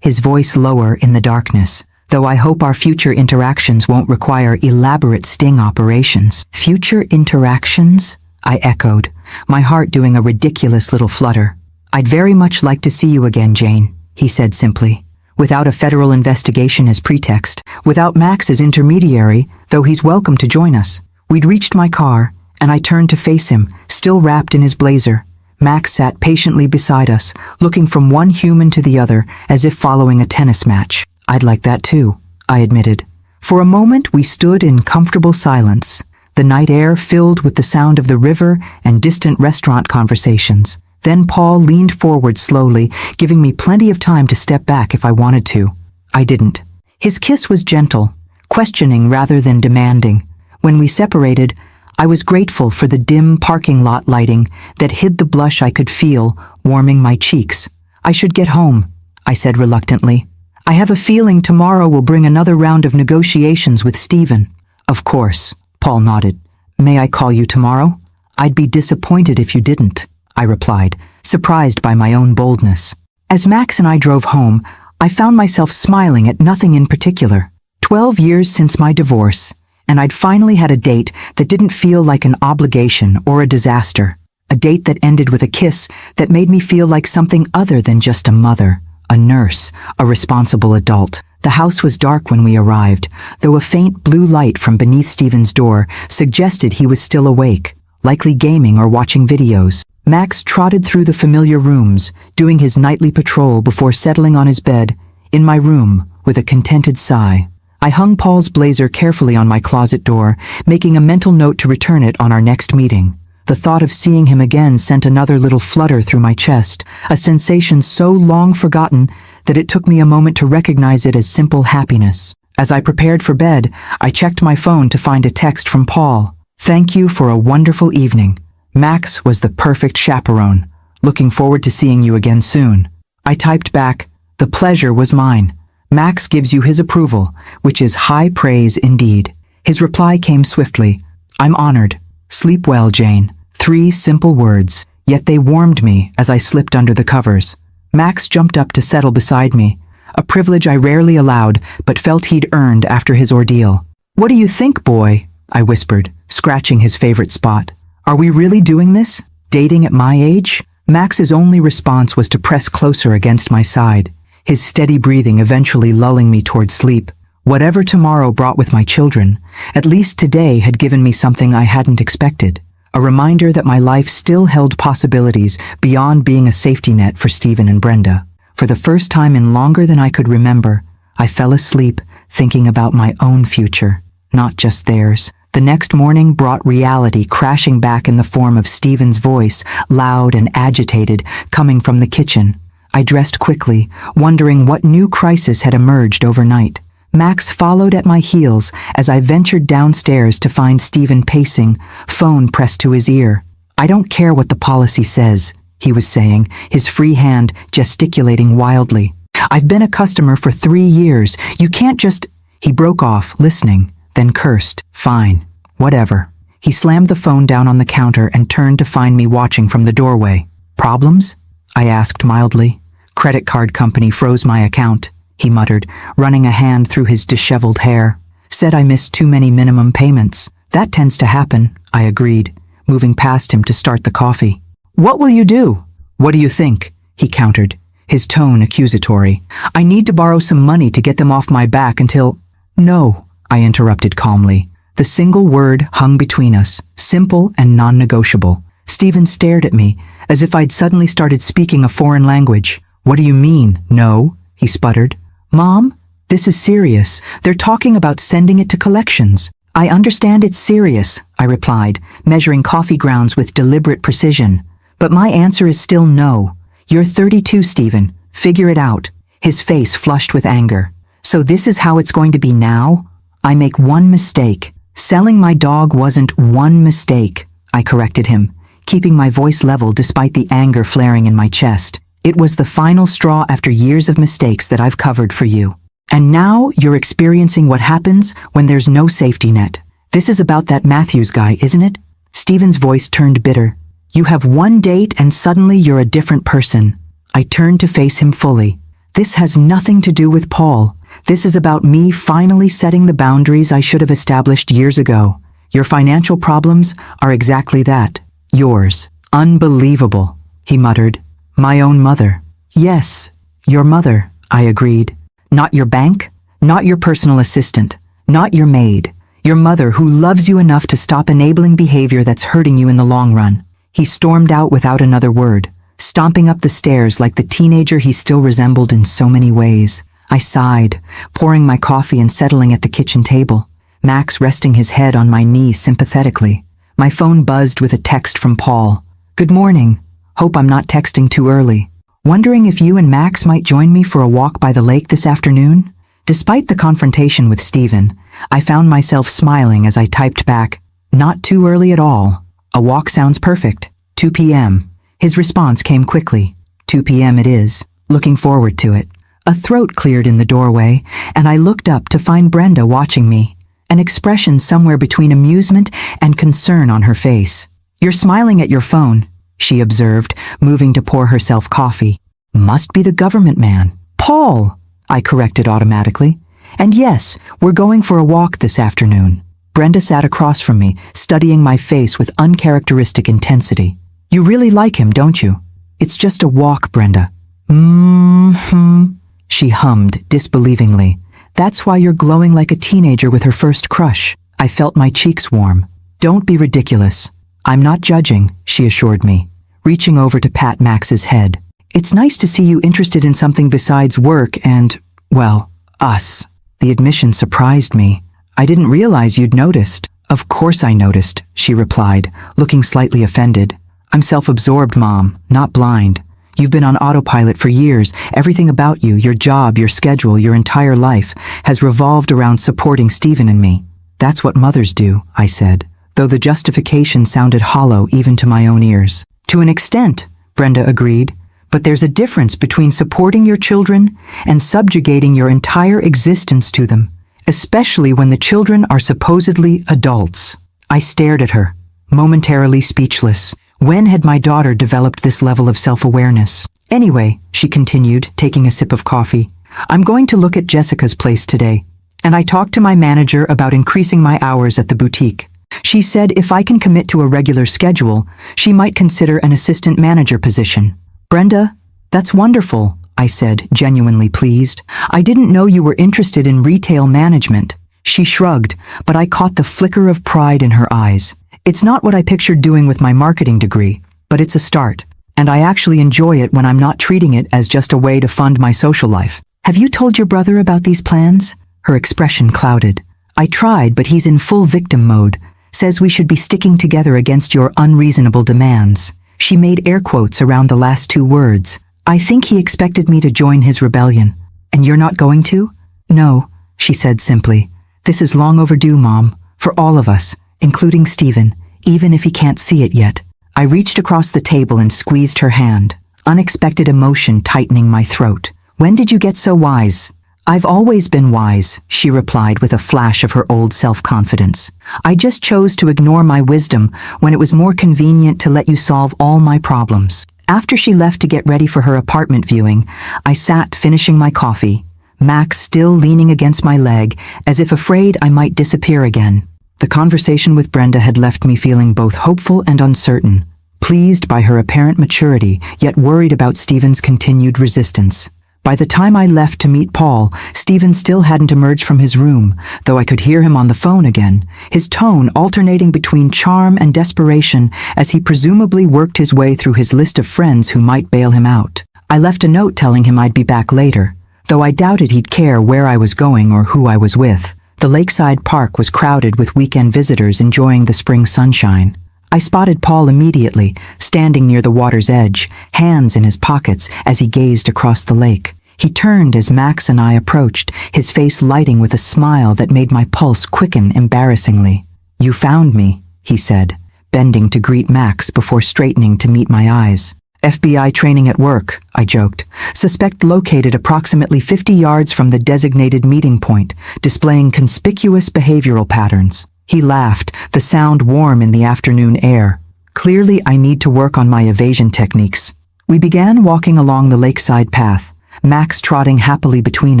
his voice lower in the darkness, though I hope our future interactions won't require elaborate sting operations. Future interactions? I echoed, my heart doing a ridiculous little flutter. I'd very much like to see you again, Jane, he said simply. Without a federal investigation as pretext, without Max as intermediary, though he's welcome to join us. We'd reached my car, and I turned to face him, still wrapped in his blazer. Max sat patiently beside us, looking from one human to the other, as if following a tennis match. I'd like that too, I admitted. For a moment we stood in comfortable silence, the night air filled with the sound of the river and distant restaurant conversations. Then Paul leaned forward slowly, giving me plenty of time to step back if I wanted to. I didn't. His kiss was gentle, questioning rather than demanding. When we separated, I was grateful for the dim parking lot lighting that hid the blush I could feel warming my cheeks. I should get home, I said reluctantly. I have a feeling tomorrow will bring another round of negotiations with Stephen. Of course, Paul nodded. May I call you tomorrow? I'd be disappointed if you didn't, I replied, surprised by my own boldness. As Max and I drove home, I found myself smiling at nothing in particular. 12 years since my divorce, and I'd finally had a date that didn't feel like an obligation or a disaster. A date that ended with a kiss that made me feel like something other than just a mother, a nurse, a responsible adult. The house was dark when we arrived, though a faint blue light from beneath Stephen's door suggested he was still awake, likely gaming or watching videos. Max trotted through the familiar rooms, doing his nightly patrol before settling on his bed, in my room, with a contented sigh. I hung Paul's blazer carefully on my closet door, making a mental note to return it on our next meeting. The thought of seeing him again sent another little flutter through my chest, a sensation so long forgotten that it took me a moment to recognize it as simple happiness. As I prepared for bed, I checked my phone to find a text from Paul. Thank you for a wonderful evening. Max was the perfect chaperone. Looking forward to seeing you again soon. I typed back, the pleasure was mine. Max gives you his approval, which is high praise indeed. His reply came swiftly. I'm honored. Sleep well, Jane. 3 simple words, yet they warmed me as I slipped under the covers. Max jumped up to settle beside me, a privilege I rarely allowed but felt he'd earned after his ordeal. What do you think, boy? I whispered, scratching his favorite spot. Are we really doing this? Dating at my age? Max's only response was to press closer against my side, his steady breathing eventually lulling me toward sleep. Whatever tomorrow brought with my children, at least today had given me something I hadn't expected. A reminder that my life still held possibilities beyond being a safety net for Stephen and Brenda. For the first time in longer than I could remember, I fell asleep thinking about my own future, not just theirs. The next morning brought reality crashing back in the form of Stephen's voice, loud and agitated, coming from the kitchen. I dressed quickly, wondering what new crisis had emerged overnight. Max followed at my heels as I ventured downstairs to find Stephen pacing, phone pressed to his ear. "I don't care what the policy says," he was saying, his free hand gesticulating wildly. "I've been a customer for 3 years. You can't just—" He broke off, listening, then cursed. "Fine. Whatever." He slammed the phone down on the counter and turned to find me watching from the doorway. "Problems?" I asked mildly. "Credit card company froze my account," he muttered, running a hand through his disheveled hair. "Said I missed too many minimum payments. That tends to happen," I agreed, moving past him to start the coffee. "What will you do?" "What do you think?" he countered, his tone accusatory. "I need to borrow some money to get them off my back until—" "No," I interrupted calmly. The single word hung between us, simple and non-negotiable. Stephen stared at me, as if I'd suddenly started speaking a foreign language. "What do you mean, no?" he sputtered. "Mom, this is serious. They're talking about sending it to collections." "I understand it's serious," I replied, measuring coffee grounds with deliberate precision. "But my answer is still no. You're 32, Stephen. Figure it out." His face flushed with anger. "So this is how it's going to be now? I make one mistake." "Selling my dog wasn't one mistake," I corrected him, keeping my voice level despite the anger flaring in my chest. "It was the final straw after years of mistakes that I've covered for you. And now you're experiencing what happens when there's no safety net. This is about that Matthews guy, isn't it?" Stephen's voice turned bitter. "You have one date and suddenly you're a different person." I turned to face him fully. "This has nothing to do with Paul. This is about me finally setting the boundaries I should have established years ago. Your financial problems are exactly that. Yours." "Unbelievable," he muttered. "My own mother." "Yes, your mother," I agreed. "Not your bank, not your personal assistant, not your maid. Your mother who loves you enough to stop enabling behavior that's hurting you in the long run." He stormed out without another word, stomping up the stairs like the teenager he still resembled in so many ways. I sighed, pouring my coffee and settling at the kitchen table, Max resting his head on my knee sympathetically. My phone buzzed with a text from Paul. "Good morning. Hope I'm not texting too early. Wondering if you and Max might join me for a walk by the lake this afternoon?" Despite the confrontation with Stephen, I found myself smiling as I typed back, "Not too early at all. A walk sounds perfect. 2 p.m. His response came quickly. 2 p.m. it is. Looking forward to it. A throat cleared in the doorway, and I looked up to find Brenda watching me, an expression somewhere between amusement and concern on her face. "You're smiling at your phone," she observed, moving to pour herself coffee. "Must be the government man." "Paul," I corrected automatically. "And yes, we're going for a walk this afternoon." Brenda sat across from me, studying my face with uncharacteristic intensity. "You really like him, don't you?" "It's just a walk, Brenda." "Mm-hmm," she hummed disbelievingly. "That's why you're glowing like a teenager with her first crush." I felt my cheeks warm. "Don't be ridiculous." "I'm not judging," she assured me, reaching over to pat Max's head. "It's nice to see you interested in something besides work and, well, us." The admission surprised me. "I didn't realize you'd noticed." "Of course I noticed," she replied, looking slightly offended. "I'm self-absorbed, Mom, not blind. You've been on autopilot for years. Everything about you, your job, your schedule, your entire life, has revolved around supporting Stephen and me." "That's what mothers do," I said, though the justification sounded hollow even to my own ears. "To an extent," Brenda agreed, "but there's a difference between supporting your children and subjugating your entire existence to them, especially when the children are supposedly adults." I stared at her, momentarily speechless. When had my daughter developed this level of self-awareness? "Anyway," she continued, taking a sip of coffee, "I'm going to look at Jessica's place today, and I talked to my manager about increasing my hours at the boutique. She said if I can commit to a regular schedule, she might consider an assistant manager position. Brenda, that's wonderful, I said, genuinely pleased. I didn't know you were interested in retail management. She shrugged, but I caught the flicker of pride in her eyes. It's not what I pictured doing with my marketing degree, but it's a start, and I actually enjoy it when I'm not treating it as just a way to fund my social life. Have you told your brother about these plans? Her expression clouded. I tried, but he's in full victim mode. Says we should be sticking together against your unreasonable demands. She made air quotes around the last two words. I think he expected me to join his rebellion. And you're not going to? No, she said simply. This is long overdue, Mom, for all of us, including Stephen, even if he can't see it yet. I reached across the table and squeezed her hand, unexpected emotion tightening my throat. When did you get so wise? I've always been wise, she replied with a flash of her old self-confidence. I just chose to ignore my wisdom when it was more convenient to let you solve all my problems. After she left to get ready for her apartment viewing, I sat finishing my coffee, Max still leaning against my leg as if afraid I might disappear again. The conversation with Brenda had left me feeling both hopeful and uncertain, pleased by her apparent maturity, yet worried about Stephen's continued resistance. By the time I left to meet Paul, Stephen still hadn't emerged from his room, though I could hear him on the phone again, his tone alternating between charm and desperation as he presumably worked his way through his list of friends who might bail him out. I left a note telling him I'd be back later, though I doubted he'd care where I was going or who I was with. The lakeside park was crowded with weekend visitors enjoying the spring sunshine. I spotted Paul immediately, standing near the water's edge, hands in his pockets as he gazed across the lake. He turned as Max and I approached, his face lighting with a smile that made my pulse quicken embarrassingly. You found me, he said, bending to greet Max before straightening to meet my eyes. FBI training at work, I joked. Suspect located approximately 50 yards from the designated meeting point, displaying conspicuous behavioral patterns. He laughed, the sound warm in the afternoon air. Clearly, I need to work on my evasion techniques. We began walking along the lakeside path, Max trotting happily between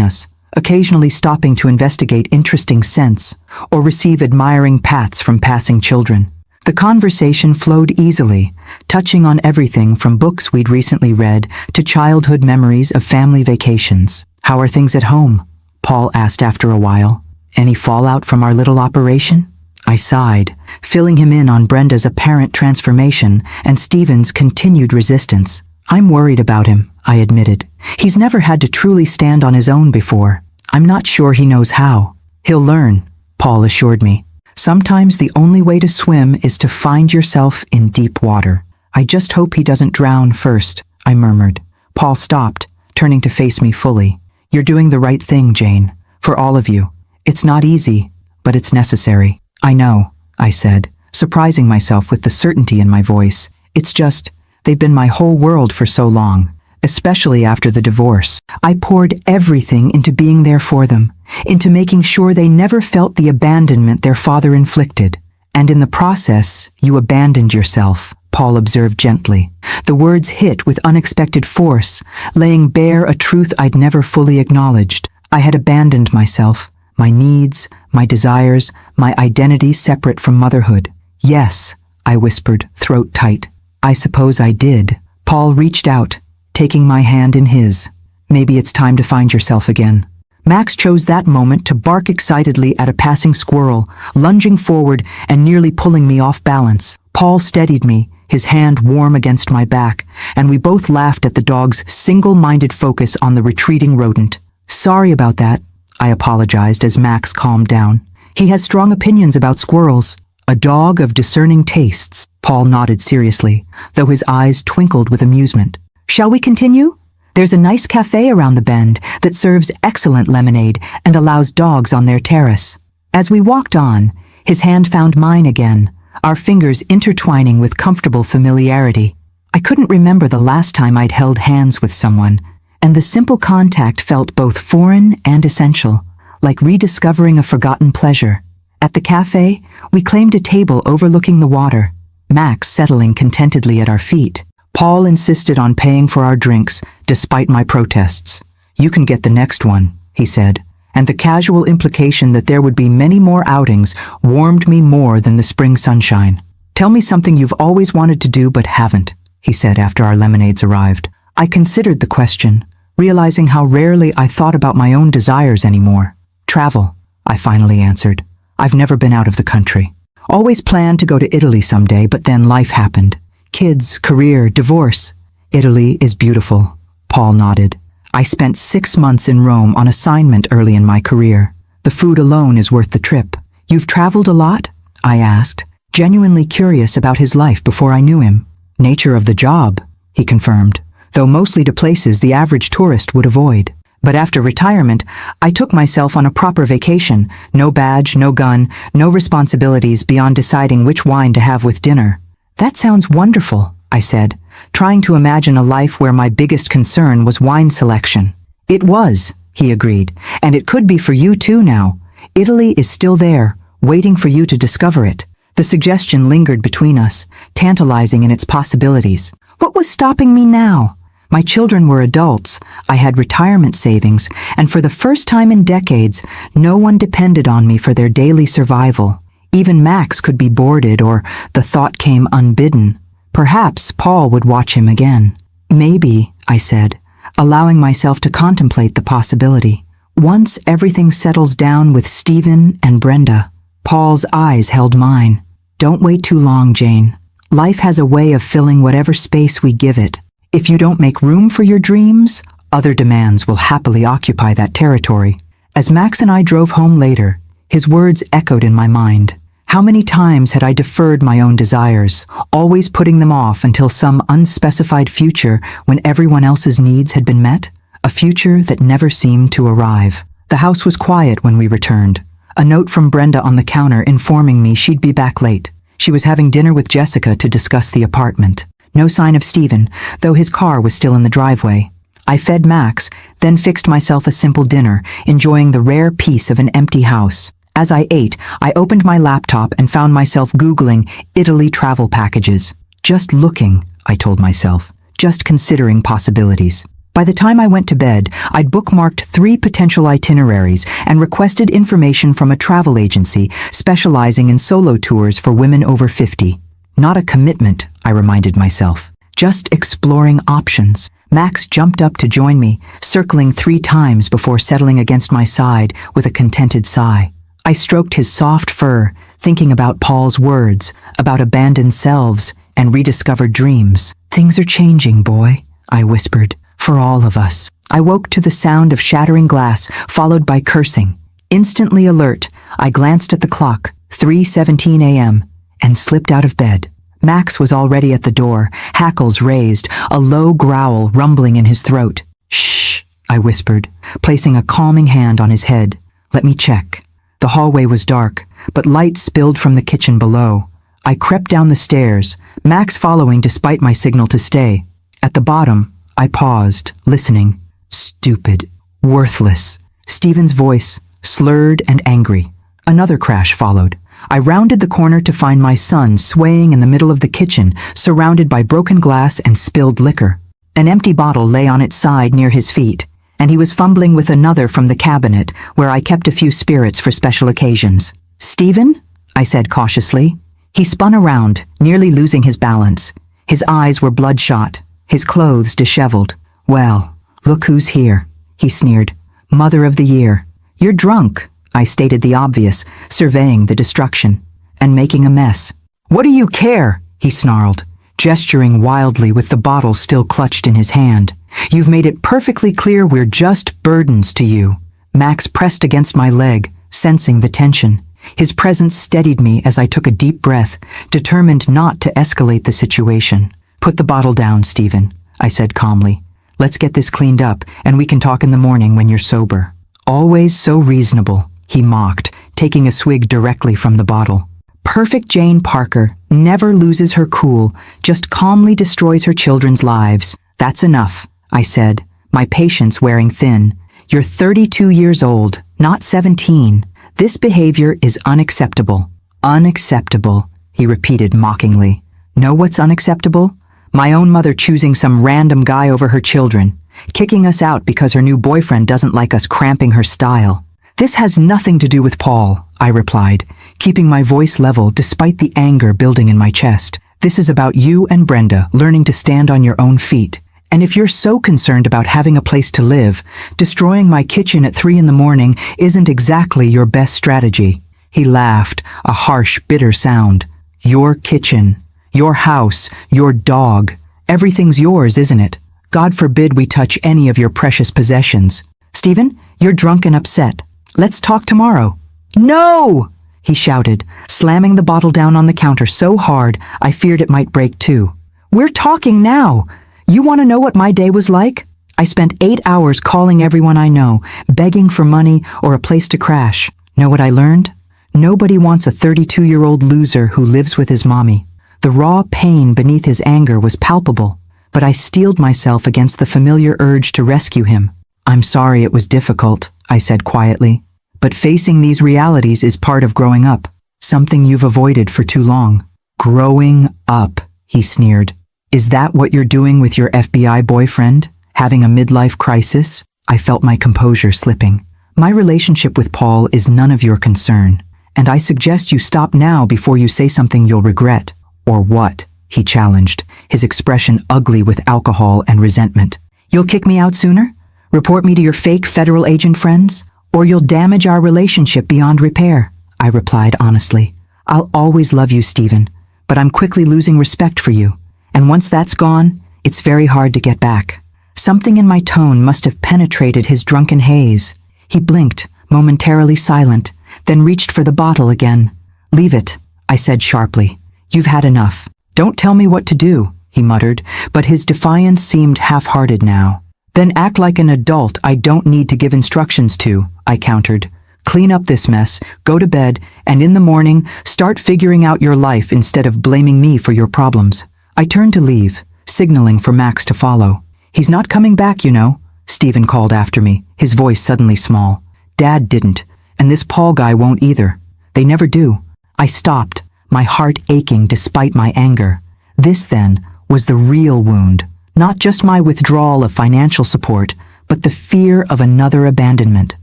us, occasionally stopping to investigate interesting scents or receive admiring pats from passing children. The conversation flowed easily, touching on everything from books we'd recently read to childhood memories of family vacations. How are things at home? Paul asked after a while. Any fallout from our little operation? I sighed, filling him in on Brenda's apparent transformation and Stephen's continued resistance. I'm worried about him, I admitted. He's never had to truly stand on his own before. I'm not sure he knows how. He'll learn, Paul assured me. Sometimes the only way to swim is to find yourself in deep water. I just hope he doesn't drown first, I murmured. Paul stopped, turning to face me fully. You're doing the right thing, Jane. For all of you. It's not easy, but it's necessary. I know, I said, surprising myself with the certainty in my voice. It's just, they've been my whole world for so long, especially after the divorce. I poured everything into being there for them, into making sure they never felt the abandonment their father inflicted. And in the process, you abandoned yourself, Paul observed gently. The words hit with unexpected force, laying bare a truth I'd never fully acknowledged. I had abandoned myself. My needs, my desires, my identity separate from motherhood. Yes, I whispered, throat tight. I suppose I did. Paul reached out, taking my hand in his. Maybe it's time to find yourself again. Max chose that moment to bark excitedly at a passing squirrel, lunging forward and nearly pulling me off balance. Paul steadied me, his hand warm against my back, and we both laughed at the dog's single-minded focus on the retreating rodent. Sorry about that, I apologized as Max calmed down. He has strong opinions about squirrels. A dog of discerning tastes, Paul nodded seriously, though his eyes twinkled with amusement. Shall we continue? There's a nice cafe around the bend that serves excellent lemonade and allows dogs on their terrace. As we walked on, his hand found mine again, our fingers intertwining with comfortable familiarity. I couldn't remember the last time I'd held hands with someone, and the simple contact felt both foreign and essential, like rediscovering a forgotten pleasure. At the cafe, we claimed a table overlooking the water, Max settling contentedly at our feet. Paul insisted on paying for our drinks, despite my protests. You can get the next one, he said, and the casual implication that there would be many more outings warmed me more than the spring sunshine. "Tell me something you've always wanted to do but haven't," he said after our lemonades arrived. I considered the question, realizing how rarely I thought about my own desires anymore. "Travel," I finally answered. "I've never been out of the country. Always planned to go to Italy someday, but then life happened. Kids, career, divorce." "Italy is beautiful," Paul nodded. "I spent 6 months in Rome on assignment early in my career. The food alone is worth the trip." "You've traveled a lot?" I asked, genuinely curious about his life before I knew him. "Nature of the job," he confirmed, though mostly to places the average tourist would avoid. But after retirement, I took myself on a proper vacation. No badge, no gun, no responsibilities beyond deciding which wine to have with dinner. "That sounds wonderful," I said, trying to imagine a life where my biggest concern was wine selection. "It was," he agreed, "and it could be for you too now. Italy is still there, waiting for you to discover it." The suggestion lingered between us, tantalizing in its possibilities. What was stopping me now? My children were adults, I had retirement savings, and for the first time in decades, no one depended on me for their daily survival. Even Max could be boarded, or the thought came unbidden. Perhaps Paul would watch him again. "Maybe," I said, allowing myself to contemplate the possibility. "Once everything settles down with Stephen and Brenda." Paul's eyes held mine. "Don't wait too long, Jane. Life has a way of filling whatever space we give it. If you don't make room for your dreams, other demands will happily occupy that territory." As Max and I drove home later, his words echoed in my mind. How many times had I deferred my own desires, always putting them off until some unspecified future when everyone else's needs had been met? A future that never seemed to arrive. The house was quiet when we returned. A note from Brenda on the counter informing me she'd be back late. She was having dinner with Jessica to discuss the apartment. No sign of Stephen, though his car was still in the driveway. I fed Max, then fixed myself a simple dinner, enjoying the rare peace of an empty house. As I ate, I opened my laptop and found myself Googling Italy travel packages. Just looking, I told myself, just considering possibilities. By the time I went to bed, I'd bookmarked 3 potential itineraries and requested information from a travel agency specializing in solo tours for women over 50. Not a commitment, I reminded myself. Just exploring options. Max jumped up to join me, circling 3 times before settling against my side with a contented sigh. I stroked his soft fur, thinking about Paul's words, about abandoned selves and rediscovered dreams. "Things are changing, boy," I whispered, "for all of us." I woke to the sound of shattering glass, followed by cursing. Instantly alert, I glanced at the clock, 3:17 a.m., and slipped out of bed. Max was already at the door, hackles raised, a low growl rumbling in his throat. "Shh," I whispered, placing a calming hand on his head. "Let me check." The hallway was dark, but light spilled from the kitchen below. I crept down the stairs, Max following despite my signal to stay. At the bottom, I paused, listening. Stupid. Worthless. Stephen's voice, slurred and angry. Another crash followed. I rounded the corner to find my son swaying in the middle of the kitchen, surrounded by broken glass and spilled liquor. An empty bottle lay on its side near his feet, and he was fumbling with another from the cabinet, where I kept a few spirits for special occasions. "Stephen?" I said cautiously. He spun around, nearly losing his balance. His eyes were bloodshot, his clothes disheveled. "Well, look who's here," he sneered. "Mother of the year. You're drunk," I stated the obvious, surveying the destruction, "and making a mess." "What do you care?" he snarled, gesturing wildly with the bottle still clutched in his hand. "You've made it perfectly clear we're just burdens to you." Max pressed against my leg, sensing the tension. His presence steadied me as I took a deep breath, determined not to escalate the situation. "Put the bottle down, Stephen," I said calmly. "Let's get this cleaned up, and we can talk in the morning when you're sober." "Always so reasonable," he mocked, taking a swig directly from the bottle. "Perfect Jane Parker, never loses her cool, just calmly destroys her children's lives. That's enough," I said, my patience wearing thin. "You're 32 years old, not 17. This behavior is unacceptable." "Unacceptable," he repeated mockingly. "Know what's unacceptable? My own mother choosing some random guy over her children, kicking us out because her new boyfriend doesn't like us cramping her style. This has nothing to do with Paul, I replied, keeping my voice level despite the anger building in my chest. This is about you and Brenda learning to stand on your own feet. And if you're so concerned about having a place to live, destroying my kitchen at 3 a.m. isn't exactly your best strategy. He laughed, a harsh, bitter sound. Your kitchen, your house, your dog. Everything's yours, isn't it? God forbid we touch any of your precious possessions. Stephen, you're drunk and upset. Let's talk tomorrow. No! He shouted, slamming the bottle down on the counter so hard I feared it might break too. We're talking now. You want to know what my day was like? I spent 8 hours calling everyone I know, begging for money or a place to crash. Know what I learned? Nobody wants a 32-year-old loser who lives with his mommy. The raw pain beneath his anger was palpable, but I steeled myself against the familiar urge to rescue him. I'm sorry it was difficult, I said quietly. But facing these realities is part of growing up, something you've avoided for too long. Growing up, he sneered. Is that what you're doing with your FBI boyfriend? Having a midlife crisis? I felt my composure slipping. My relationship with Paul is none of your concern, and I suggest you stop now before you say something you'll regret. Or what? He challenged, his expression ugly with alcohol and resentment. You'll kick me out sooner? Report me to your fake federal agent friends? Or you'll damage our relationship beyond repair? I replied honestly. I'll always love you, Stephen, but I'm quickly losing respect for you. And once that's gone, it's very hard to get back. Something in my tone must have penetrated his drunken haze. He blinked, momentarily silent, then reached for the bottle again. Leave it, I said sharply. You've had enough. Don't tell me what to do, he muttered, but his defiance seemed half-hearted now. Then act like an adult I don't need to give instructions to, I countered. Clean up this mess, go to bed, and in the morning, start figuring out your life instead of blaming me for your problems. I turned to leave, signaling for Max to follow. He's not coming back, you know, Stephen called after me, his voice suddenly small. Dad didn't, and this Paul guy won't either. They never do. I stopped, my heart aching despite my anger. This, then, was the real wound. Not just my withdrawal of financial support, but the fear of another abandonment.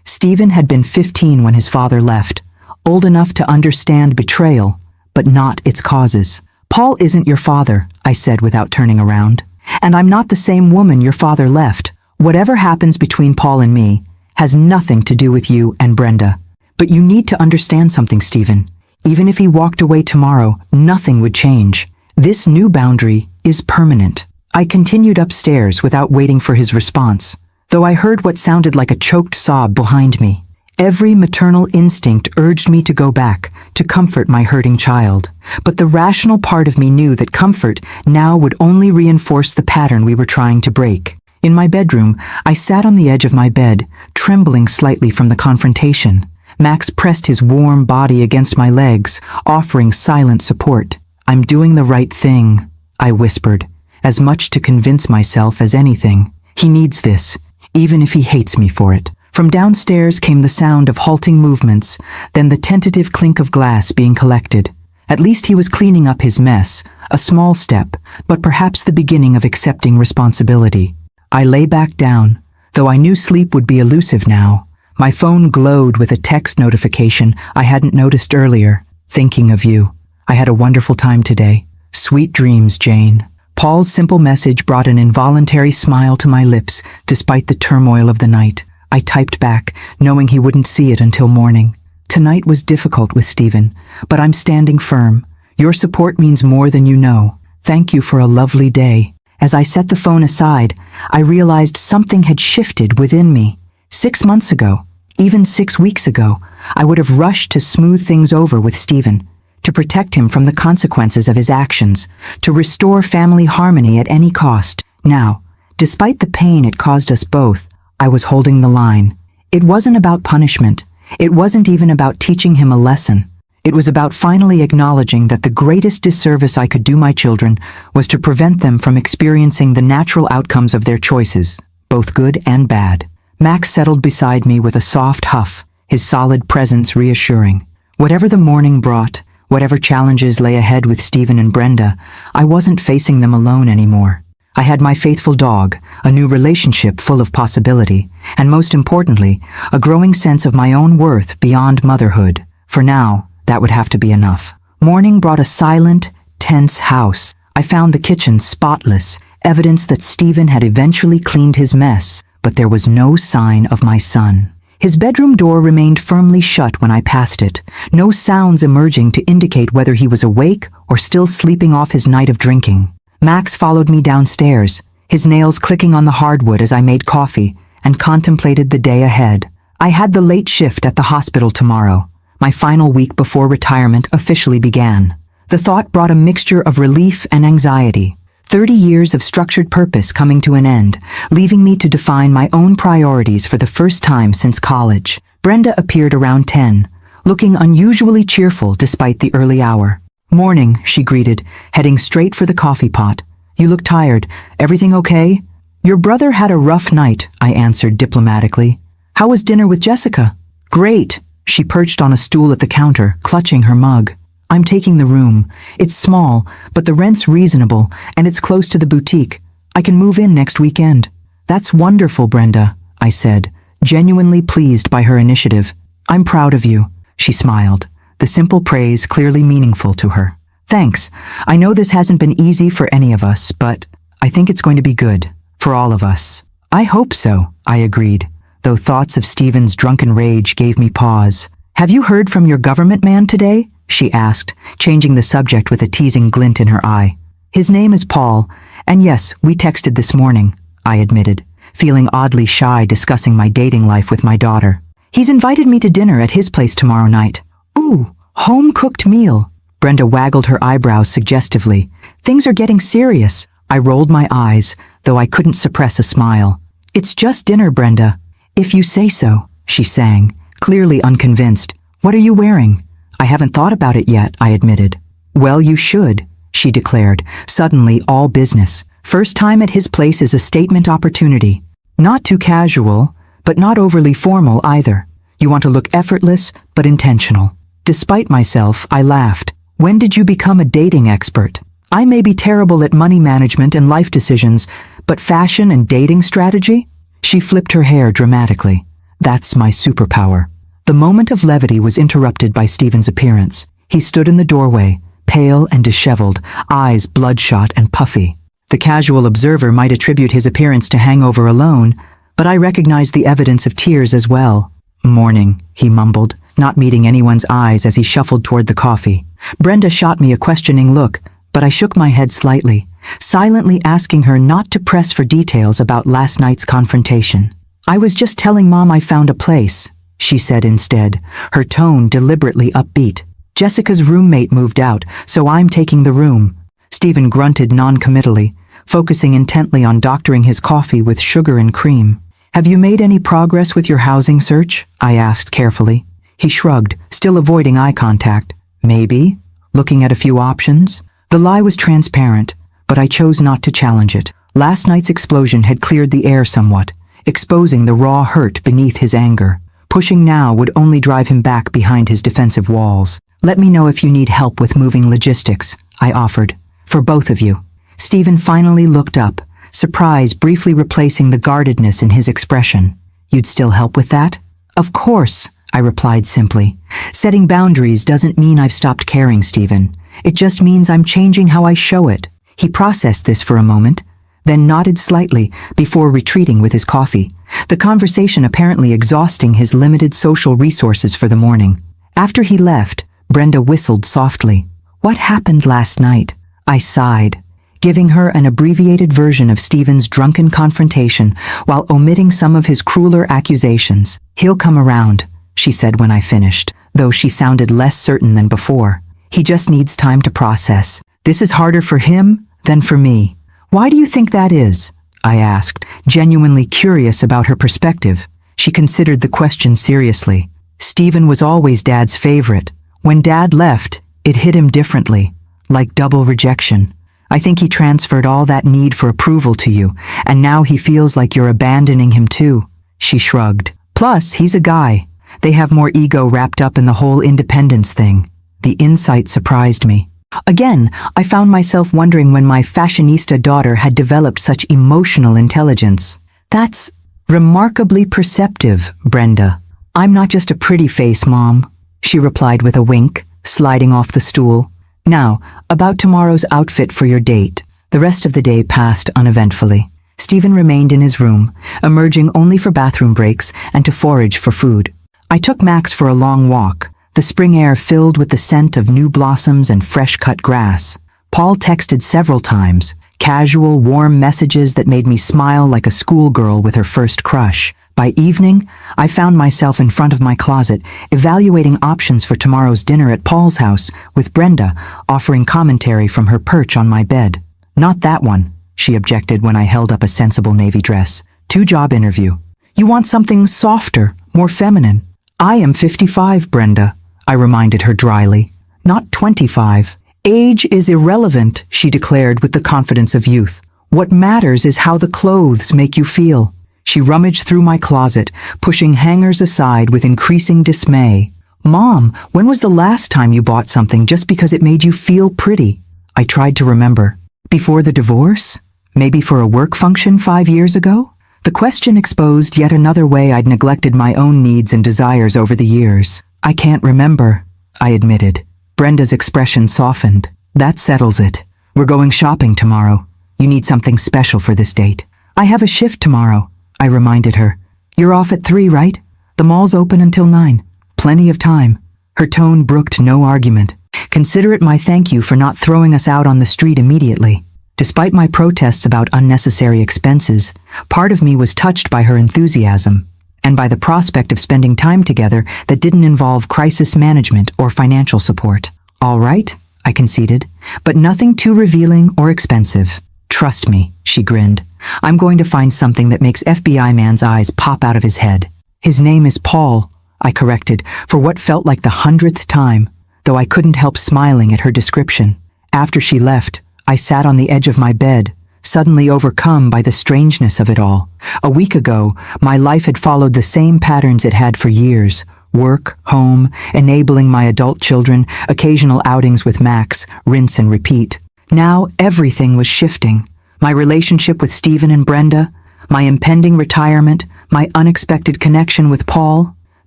Stephen had been 15 when his father left, old enough to understand betrayal, but not its causes. Paul isn't your father, I said without turning around. And I'm not the same woman your father left. Whatever happens between Paul and me has nothing to do with you and Brenda. But you need to understand something, Stephen. Even if he walked away tomorrow, nothing would change. This new boundary is permanent. I continued upstairs without waiting for his response, though I heard what sounded like a choked sob behind me. Every maternal instinct urged me to go back, to comfort my hurting child. But the rational part of me knew that comfort now would only reinforce the pattern we were trying to break. In my bedroom, I sat on the edge of my bed, trembling slightly from the confrontation. Max pressed his warm body against my legs, offering silent support. I'm doing the right thing, I whispered, as much to convince myself as anything. He needs this, even if he hates me for it. From downstairs came the sound of halting movements, then the tentative clink of glass being collected. At least he was cleaning up his mess, a small step, but perhaps the beginning of accepting responsibility. I lay back down, though I knew sleep would be elusive now. My phone glowed with a text notification I hadn't noticed earlier. Thinking of you. I had a wonderful time today. Sweet dreams, Jane. Paul's simple message brought an involuntary smile to my lips, despite the turmoil of the night. I typed back, knowing he wouldn't see it until morning. Tonight was difficult with Stephen, but I'm standing firm. Your support means more than you know. Thank you for a lovely day. As I set the phone aside, I realized something had shifted within me. 6 months ago, even 6 weeks ago, I would have rushed to smooth things over with Stephen, to protect him from the consequences of his actions, to restore family harmony at any cost. Now, despite the pain it caused us both, I was holding the line. It wasn't about punishment. It wasn't even about teaching him a lesson. It was about finally acknowledging that the greatest disservice I could do my children was to prevent them from experiencing the natural outcomes of their choices, both good and bad. Max settled beside me with a soft huff, his solid presence reassuring. Whatever the morning brought, whatever challenges lay ahead with Stephen and Brenda, I wasn't facing them alone anymore. I had my faithful dog, a new relationship full of possibility, and most importantly, a growing sense of my own worth beyond motherhood. For now, that would have to be enough. Morning brought a silent, tense house. I found the kitchen spotless, evidence that Stephen had eventually cleaned his mess, but there was no sign of my son. His bedroom door remained firmly shut when I passed it, no sounds emerging to indicate whether he was awake or still sleeping off his night of drinking. Max followed me downstairs, his nails clicking on the hardwood as I made coffee and contemplated the day ahead. I had the late shift at the hospital tomorrow. My final week before retirement officially began. The thought brought a mixture of relief and anxiety. 30 years of structured purpose coming to an end, leaving me to define my own priorities for the first time since college. Brenda appeared around 10, looking unusually cheerful despite the early hour. "Morning," she greeted, heading straight for the coffee pot. "You look tired. Everything okay?" "Your brother had a rough night," I answered diplomatically. "How was dinner with Jessica?" "Great." She perched on a stool at the counter, clutching her mug. "I'm taking the room. It's small, but the rent's reasonable, and it's close to the boutique. I can move in next weekend." "That's wonderful, Brenda," I said, genuinely pleased by her initiative. "I'm proud of you," she smiled, the simple praise clearly meaningful to her. "Thanks. I know this hasn't been easy for any of us, but I think it's going to be good, for all of us." "I hope so," I agreed, though thoughts of Stephen's drunken rage gave me pause. "Have you heard from your government man today?" she asked, changing the subject with a teasing glint in her eye. "His name is Paul, and yes, we texted this morning," I admitted, feeling oddly shy discussing my dating life with my daughter. "He's invited me to dinner at his place tomorrow night." "Ooh, home-cooked meal." Brenda waggled her eyebrows suggestively. "Things are getting serious." I rolled my eyes, though I couldn't suppress a smile. "It's just dinner, Brenda." "If you say so," she sang, clearly unconvinced. "What are you wearing?" "I haven't thought about it yet," I admitted. "Well, you should," she declared, suddenly all business. "First time at his place is a statement opportunity. Not too casual, but not overly formal either. You want to look effortless, but intentional." Despite myself, I laughed. "When did you become a dating expert?" "I may be terrible at money management and life decisions, but fashion and dating strategy?" She flipped her hair dramatically. "That's my superpower." The moment of levity was interrupted by Stephen's appearance. He stood in the doorway, pale and disheveled, eyes bloodshot and puffy. The casual observer might attribute his appearance to hangover alone, but I recognized the evidence of tears as well. "Morning," he mumbled, not meeting anyone's eyes as he shuffled toward the coffee. Brenda shot me a questioning look, but I shook my head slightly, silently asking her not to press for details about last night's confrontation. "I was just telling Mom I found a place," she said instead, her tone deliberately upbeat. "Jessica's roommate moved out, so I'm taking the room." Stephen grunted non-committally, focusing intently on doctoring his coffee with sugar and cream. "Have you made any progress with your housing search?" I asked carefully. He shrugged, still avoiding eye contact. "Maybe. Looking at a few options." The lie was transparent, but I chose not to challenge it. Last night's explosion had cleared the air somewhat, exposing the raw hurt beneath his anger. Pushing now would only drive him back behind his defensive walls. "Let me know if you need help with moving logistics," I offered. "For both of you." Stephen finally looked up, surprise briefly replacing the guardedness in his expression. "You'd still help with that?" "Of course," I replied simply. "Setting boundaries doesn't mean I've stopped caring, Stephen. It just means I'm changing how I show it." He processed this for a moment, then nodded slightly before retreating with his coffee, the conversation apparently exhausting his limited social resources for the morning. After he left, Brenda whistled softly. "What happened last night?" I sighed, giving her an abbreviated version of Stephen's drunken confrontation while omitting some of his crueler accusations. "He'll come around," she said when I finished, though she sounded less certain than before. "He just needs time to process. This is harder for him than for me." "Why do you think that is?" I asked, genuinely curious about her perspective. She considered the question seriously. "Stephen was always Dad's favorite. When Dad left, it hit him differently, like double rejection. I think he transferred all that need for approval to you, and now he feels like you're abandoning him too." She shrugged. "Plus, he's a guy. They have more ego wrapped up in the whole independence thing." The insight surprised me. Again, I found myself wondering when my fashionista daughter had developed such emotional intelligence. That's remarkably perceptive, Brenda. I'm not just a pretty face, Mom, she replied with a wink, sliding off the stool. Now, about tomorrow's outfit for your date. The rest of the day passed uneventfully. Stephen remained in his room, emerging only for bathroom breaks and to forage for food. I took Max for a long walk, the spring air filled with the scent of new blossoms and fresh-cut grass. Paul texted several times, casual, warm messages that made me smile like a schoolgirl with her first crush. By evening, I found myself in front of my closet, evaluating options for tomorrow's dinner at Paul's house, with Brenda offering commentary from her perch on my bed. Not that one, she objected when I held up a sensible navy dress. Two-job interview. You want something softer, more feminine. I am 55, Brenda, I reminded her dryly. Not 25. Age is irrelevant, she declared with the confidence of youth. What matters is how the clothes make you feel. She rummaged through my closet, pushing hangers aside with increasing dismay. Mom, when was the last time you bought something just because it made you feel pretty? I tried to remember. Before the divorce? Maybe for a work function 5 years ago? The question exposed yet another way I'd neglected my own needs and desires over the years. I can't remember, I admitted. Brenda's expression softened. That settles it. We're going shopping tomorrow. You need something special for this date. I have a shift tomorrow, I reminded her. You're off at 3, right? The mall's open until 9. Plenty of time. Her tone brooked no argument. Consider it my thank you for not throwing us out on the street immediately. Despite my protests about unnecessary expenses, part of me was touched by her enthusiasm, and by the prospect of spending time together that didn't involve crisis management or financial support. All right, I conceded, but nothing too revealing or expensive. Trust me, she grinned. I'm going to find something that makes FBI man's eyes pop out of his head. His name is Paul, I corrected, for what felt like the 100th time, though I couldn't help smiling at her description. After she left, I sat on the edge of my bed, suddenly overcome by the strangeness of it all. A week ago, my life had followed the same patterns it had for years. Work, home, enabling my adult children, occasional outings with Max, rinse and repeat. Now everything was shifting. My relationship with Stephen and Brenda, my impending retirement, my unexpected connection with Paul.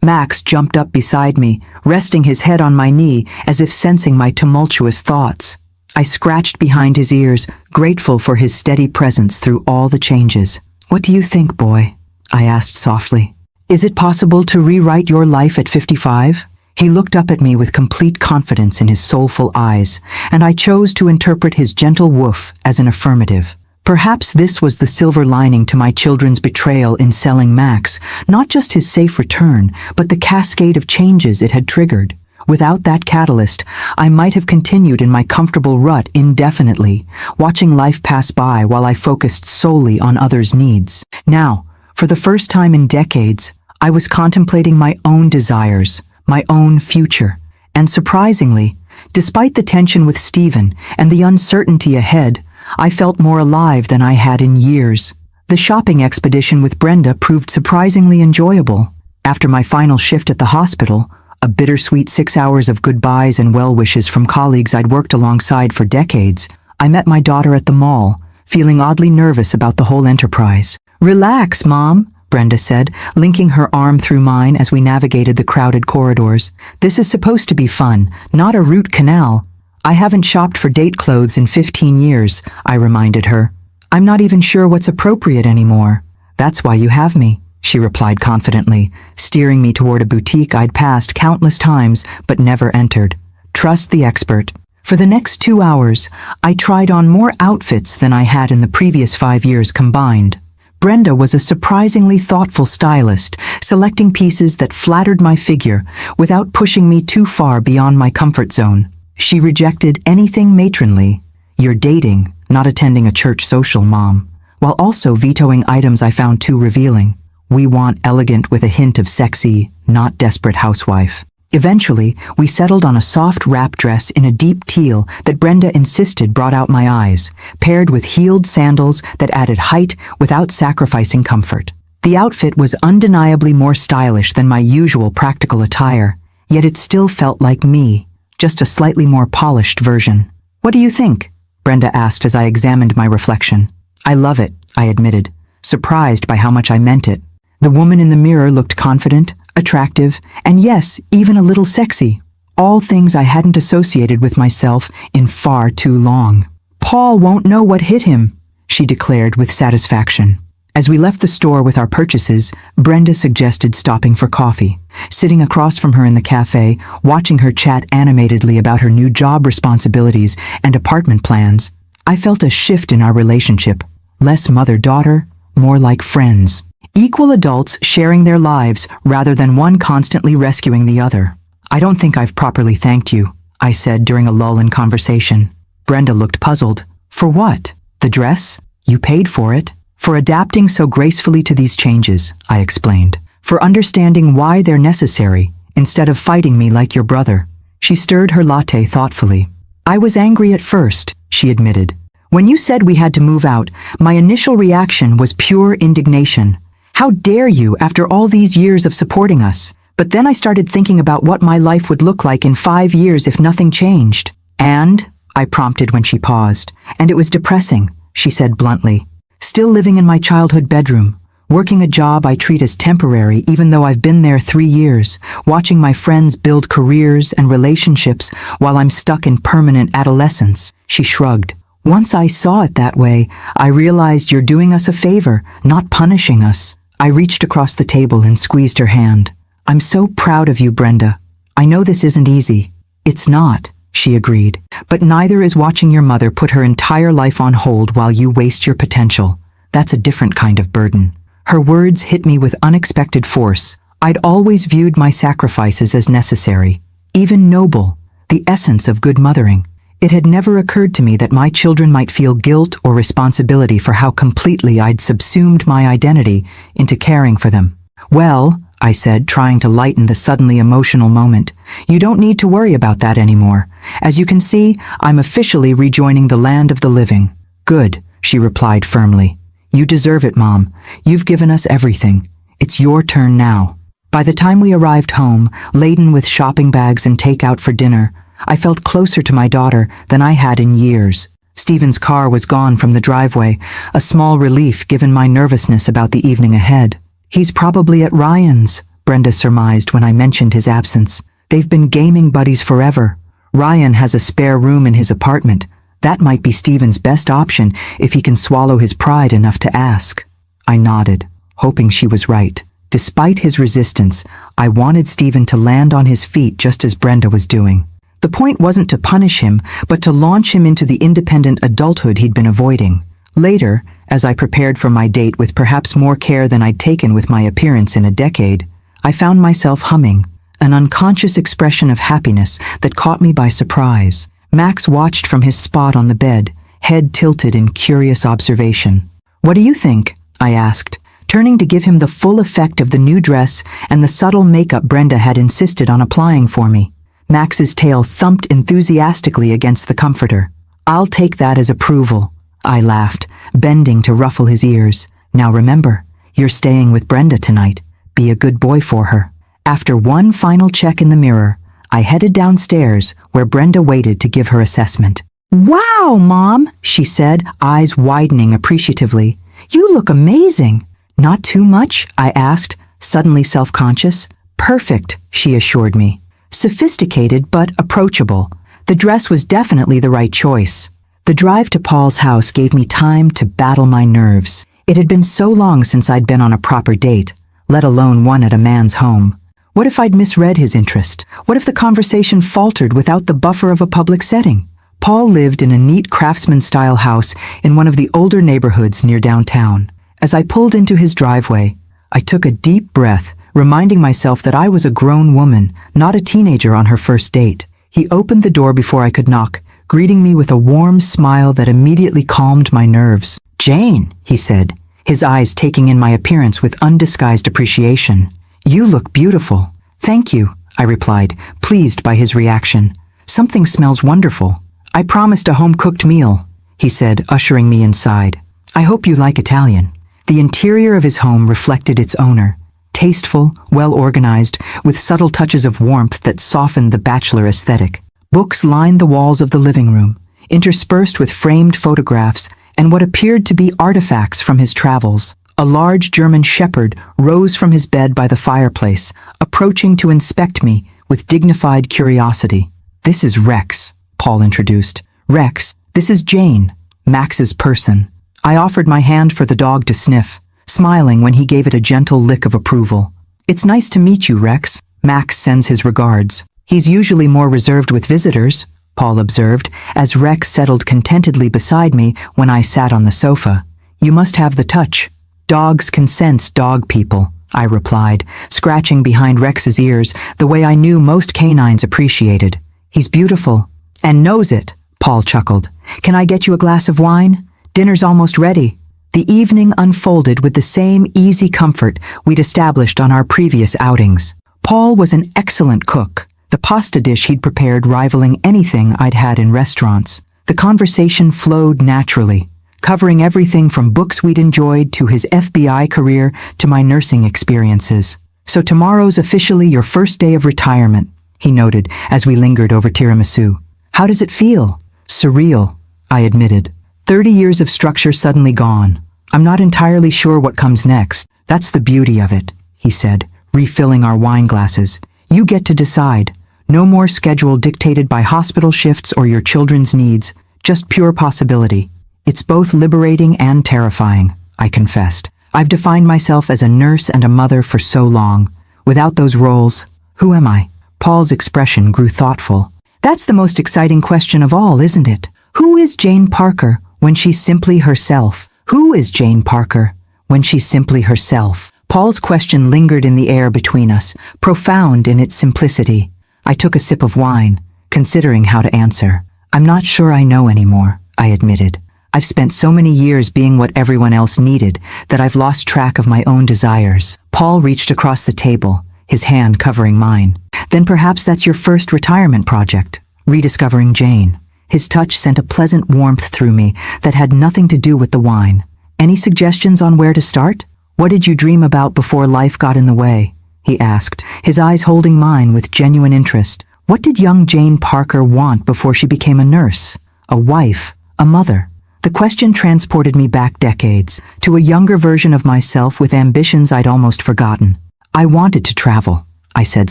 Max jumped up beside me, resting his head on my knee as if sensing my tumultuous thoughts. I scratched behind his ears, grateful for his steady presence through all the changes. What do you think, boy? I asked softly. Is it possible to rewrite your life at 55? He looked up at me with complete confidence in his soulful eyes, and I chose to interpret his gentle woof as an affirmative. Perhaps this was the silver lining to my children's betrayal in selling Max, not just his safe return, but the cascade of changes it had triggered. Without that catalyst, I might have continued in my comfortable rut indefinitely, watching life pass by while I focused solely on others' needs. Now, for the first time in decades, I was contemplating my own desires, my own future, and surprisingly, despite the tension with Stephen and the uncertainty ahead, I felt more alive than I had in years. The shopping expedition with Brenda proved surprisingly enjoyable. After my final shift at the hospital, a bittersweet 6 hours of goodbyes and well wishes from colleagues I'd worked alongside for decades, I met my daughter at the mall, feeling oddly nervous about the whole enterprise. Relax, Mom, Brenda said, linking her arm through mine as we navigated the crowded corridors. This is supposed to be fun, not a root canal. I haven't shopped for date clothes in 15 years, I reminded her. I'm not even sure what's appropriate anymore. That's why you have me, she replied confidently, steering me toward a boutique I'd passed countless times but never entered. Trust the expert. For the next 2 hours, I tried on more outfits than I had in the previous 5 years combined. Brenda was a surprisingly thoughtful stylist, selecting pieces that flattered my figure without pushing me too far beyond my comfort zone. She rejected anything matronly. You're dating, not attending a church social, Mom, while also vetoing items I found too revealing. We want elegant with a hint of sexy, not desperate housewife. Eventually, we settled on a soft wrap dress in a deep teal that Brenda insisted brought out my eyes, paired with heeled sandals that added height without sacrificing comfort. The outfit was undeniably more stylish than my usual practical attire, yet it still felt like me, just a slightly more polished version. What do you think? Brenda asked as I examined my reflection. I love it, I admitted, surprised by how much I meant it. The woman in the mirror looked confident, attractive, and yes, even a little sexy. All things I hadn't associated with myself in far too long. Paul won't know what hit him, she declared with satisfaction. As we left the store with our purchases, Brenda suggested stopping for coffee. Sitting across from her in the cafe, watching her chat animatedly about her new job responsibilities and apartment plans, I felt a shift in our relationship. Less mother-daughter, more like friends. Equal adults sharing their lives rather than one constantly rescuing the other. I don't think I've properly thanked you, I said during a lull in conversation. Brenda looked puzzled. For what? The dress? You paid for it. For adapting so gracefully to these changes, I explained. For understanding why they're necessary, instead of fighting me like your brother. She stirred her latte thoughtfully. I was angry at first, she admitted. When you said we had to move out, my initial reaction was pure indignation. How dare you after all these years of supporting us? But then I started thinking about what my life would look like in 5 years if nothing changed. And, I prompted when she paused, and it was depressing, she said bluntly. Still living in my childhood bedroom, working a job I treat as temporary even though I've been there 3 years, watching my friends build careers and relationships while I'm stuck in permanent adolescence, she shrugged. Once I saw it that way, I realized you're doing us a favor, not punishing us. I reached across the table and squeezed her hand. I'm so proud of you, Brenda. I know this isn't easy. It's not, she agreed. But neither is watching your mother put her entire life on hold while you waste your potential. That's a different kind of burden. Her words hit me with unexpected force. I'd always viewed my sacrifices as necessary, even noble, the essence of good mothering. It had never occurred to me that my children might feel guilt or responsibility for how completely I'd subsumed my identity into caring for them. Well, I said, trying to lighten the suddenly emotional moment, you don't need to worry about that anymore. As you can see, I'm officially rejoining the land of the living. Good, she replied firmly. You deserve it, Mom. You've given us everything. It's your turn now. By the time we arrived home, laden with shopping bags and takeout for dinner, I felt closer to my daughter than I had in years. Stephen's car was gone from the driveway, a small relief given my nervousness about the evening ahead. He's probably at Ryan's, Brenda surmised when I mentioned his absence. They've been gaming buddies forever. Ryan has a spare room in his apartment. That might be Stephen's best option if he can swallow his pride enough to ask. I nodded, hoping she was right. Despite his resistance, I wanted Stephen to land on his feet just as Brenda was doing. The point wasn't to punish him, but to launch him into the independent adulthood he'd been avoiding. Later, as I prepared for my date with perhaps more care than I'd taken with my appearance in a decade, I found myself humming, an unconscious expression of happiness that caught me by surprise. Max watched from his spot on the bed, head tilted in curious observation. What do you think? I asked, turning to give him the full effect of the new dress and the subtle makeup Brenda had insisted on applying for me. Max's tail thumped enthusiastically against the comforter. I'll take that as approval, I laughed, bending to ruffle his ears. Now remember, you're staying with Brenda tonight. Be a good boy for her. After one final check in the mirror, I headed downstairs where Brenda waited to give her assessment. Wow, Mom, she said, eyes widening appreciatively. You look amazing. Not too much? I asked, suddenly self-conscious. Perfect, she assured me. Sophisticated but approachable. The dress was definitely the right choice. The drive to Paul's house gave me time to battle my nerves. It had been so long since I'd been on a proper date, let alone one at a man's home. What if I'd misread his interest? What if the conversation faltered without the buffer of a public setting? Paul lived in a neat craftsman-style house in one of the older neighborhoods near downtown. As I pulled into his driveway, I took a deep breath, reminding myself that I was a grown woman, not a teenager on her first date. He opened the door before I could knock, greeting me with a warm smile that immediately calmed my nerves. Jane, he said, his eyes taking in my appearance with undisguised appreciation. You look beautiful. Thank you, I replied, pleased by his reaction. Something smells wonderful. I promised a home-cooked meal, he said, ushering me inside. I hope you like Italian. The interior of his home reflected its owner. Tasteful, well-organized, with subtle touches of warmth that softened the bachelor aesthetic. Books lined the walls of the living room, interspersed with framed photographs and what appeared to be artifacts from his travels. A large German shepherd rose from his bed by the fireplace, approaching to inspect me with dignified curiosity. "This is Rex," Paul introduced. "Rex, this is Jane, Max's person." I offered my hand for the dog to sniff, smiling when he gave it a gentle lick of approval. "It's nice to meet you, Rex. Max sends his regards." "He's usually more reserved with visitors," Paul observed, as Rex settled contentedly beside me when I sat on the sofa. "You must have the touch." "Dogs can sense dog people," I replied, scratching behind Rex's ears the way I knew most canines appreciated. "He's beautiful." "And knows it," Paul chuckled. "Can I get you a glass of wine? Dinner's almost ready." The evening unfolded with the same easy comfort we'd established on our previous outings. Paul was an excellent cook, the pasta dish he'd prepared rivaling anything I'd had in restaurants. The conversation flowed naturally, covering everything from books we'd enjoyed to his FBI career to my nursing experiences. "So tomorrow's officially your first day of retirement," he noted as we lingered over tiramisu. "How does it feel?" "Surreal," I admitted. 30 years of structure suddenly gone. "I'm not entirely sure what comes next. That's the beauty of it," he said, refilling our wine glasses. "You get to decide. No more schedule dictated by hospital shifts or your children's needs, just pure possibility." "It's both liberating and terrifying," I confessed. "I've defined myself as a nurse and a mother for so long. Without those roles, who am I?" Paul's expression grew thoughtful. "That's the most exciting question of all, isn't it? Who is Jane Parker when she's simply herself? Who is Jane Parker when she's simply herself?" Paul's question lingered in the air between us, profound in its simplicity. I took a sip of wine, considering how to answer. "I'm not sure I know anymore," I admitted. "I've spent so many years being what everyone else needed that I've lost track of my own desires." Paul reached across the table, his hand covering mine. "Then perhaps that's your first retirement project, rediscovering Jane." His touch sent a pleasant warmth through me that had nothing to do with the wine. "Any suggestions on where to start? What did you dream about before life got in the way?" he asked, his eyes holding mine with genuine interest. What did young Jane Parker want before she became a nurse, a wife, a mother? The question transported me back decades, to a younger version of myself with ambitions I'd almost forgotten. "I wanted to travel," I said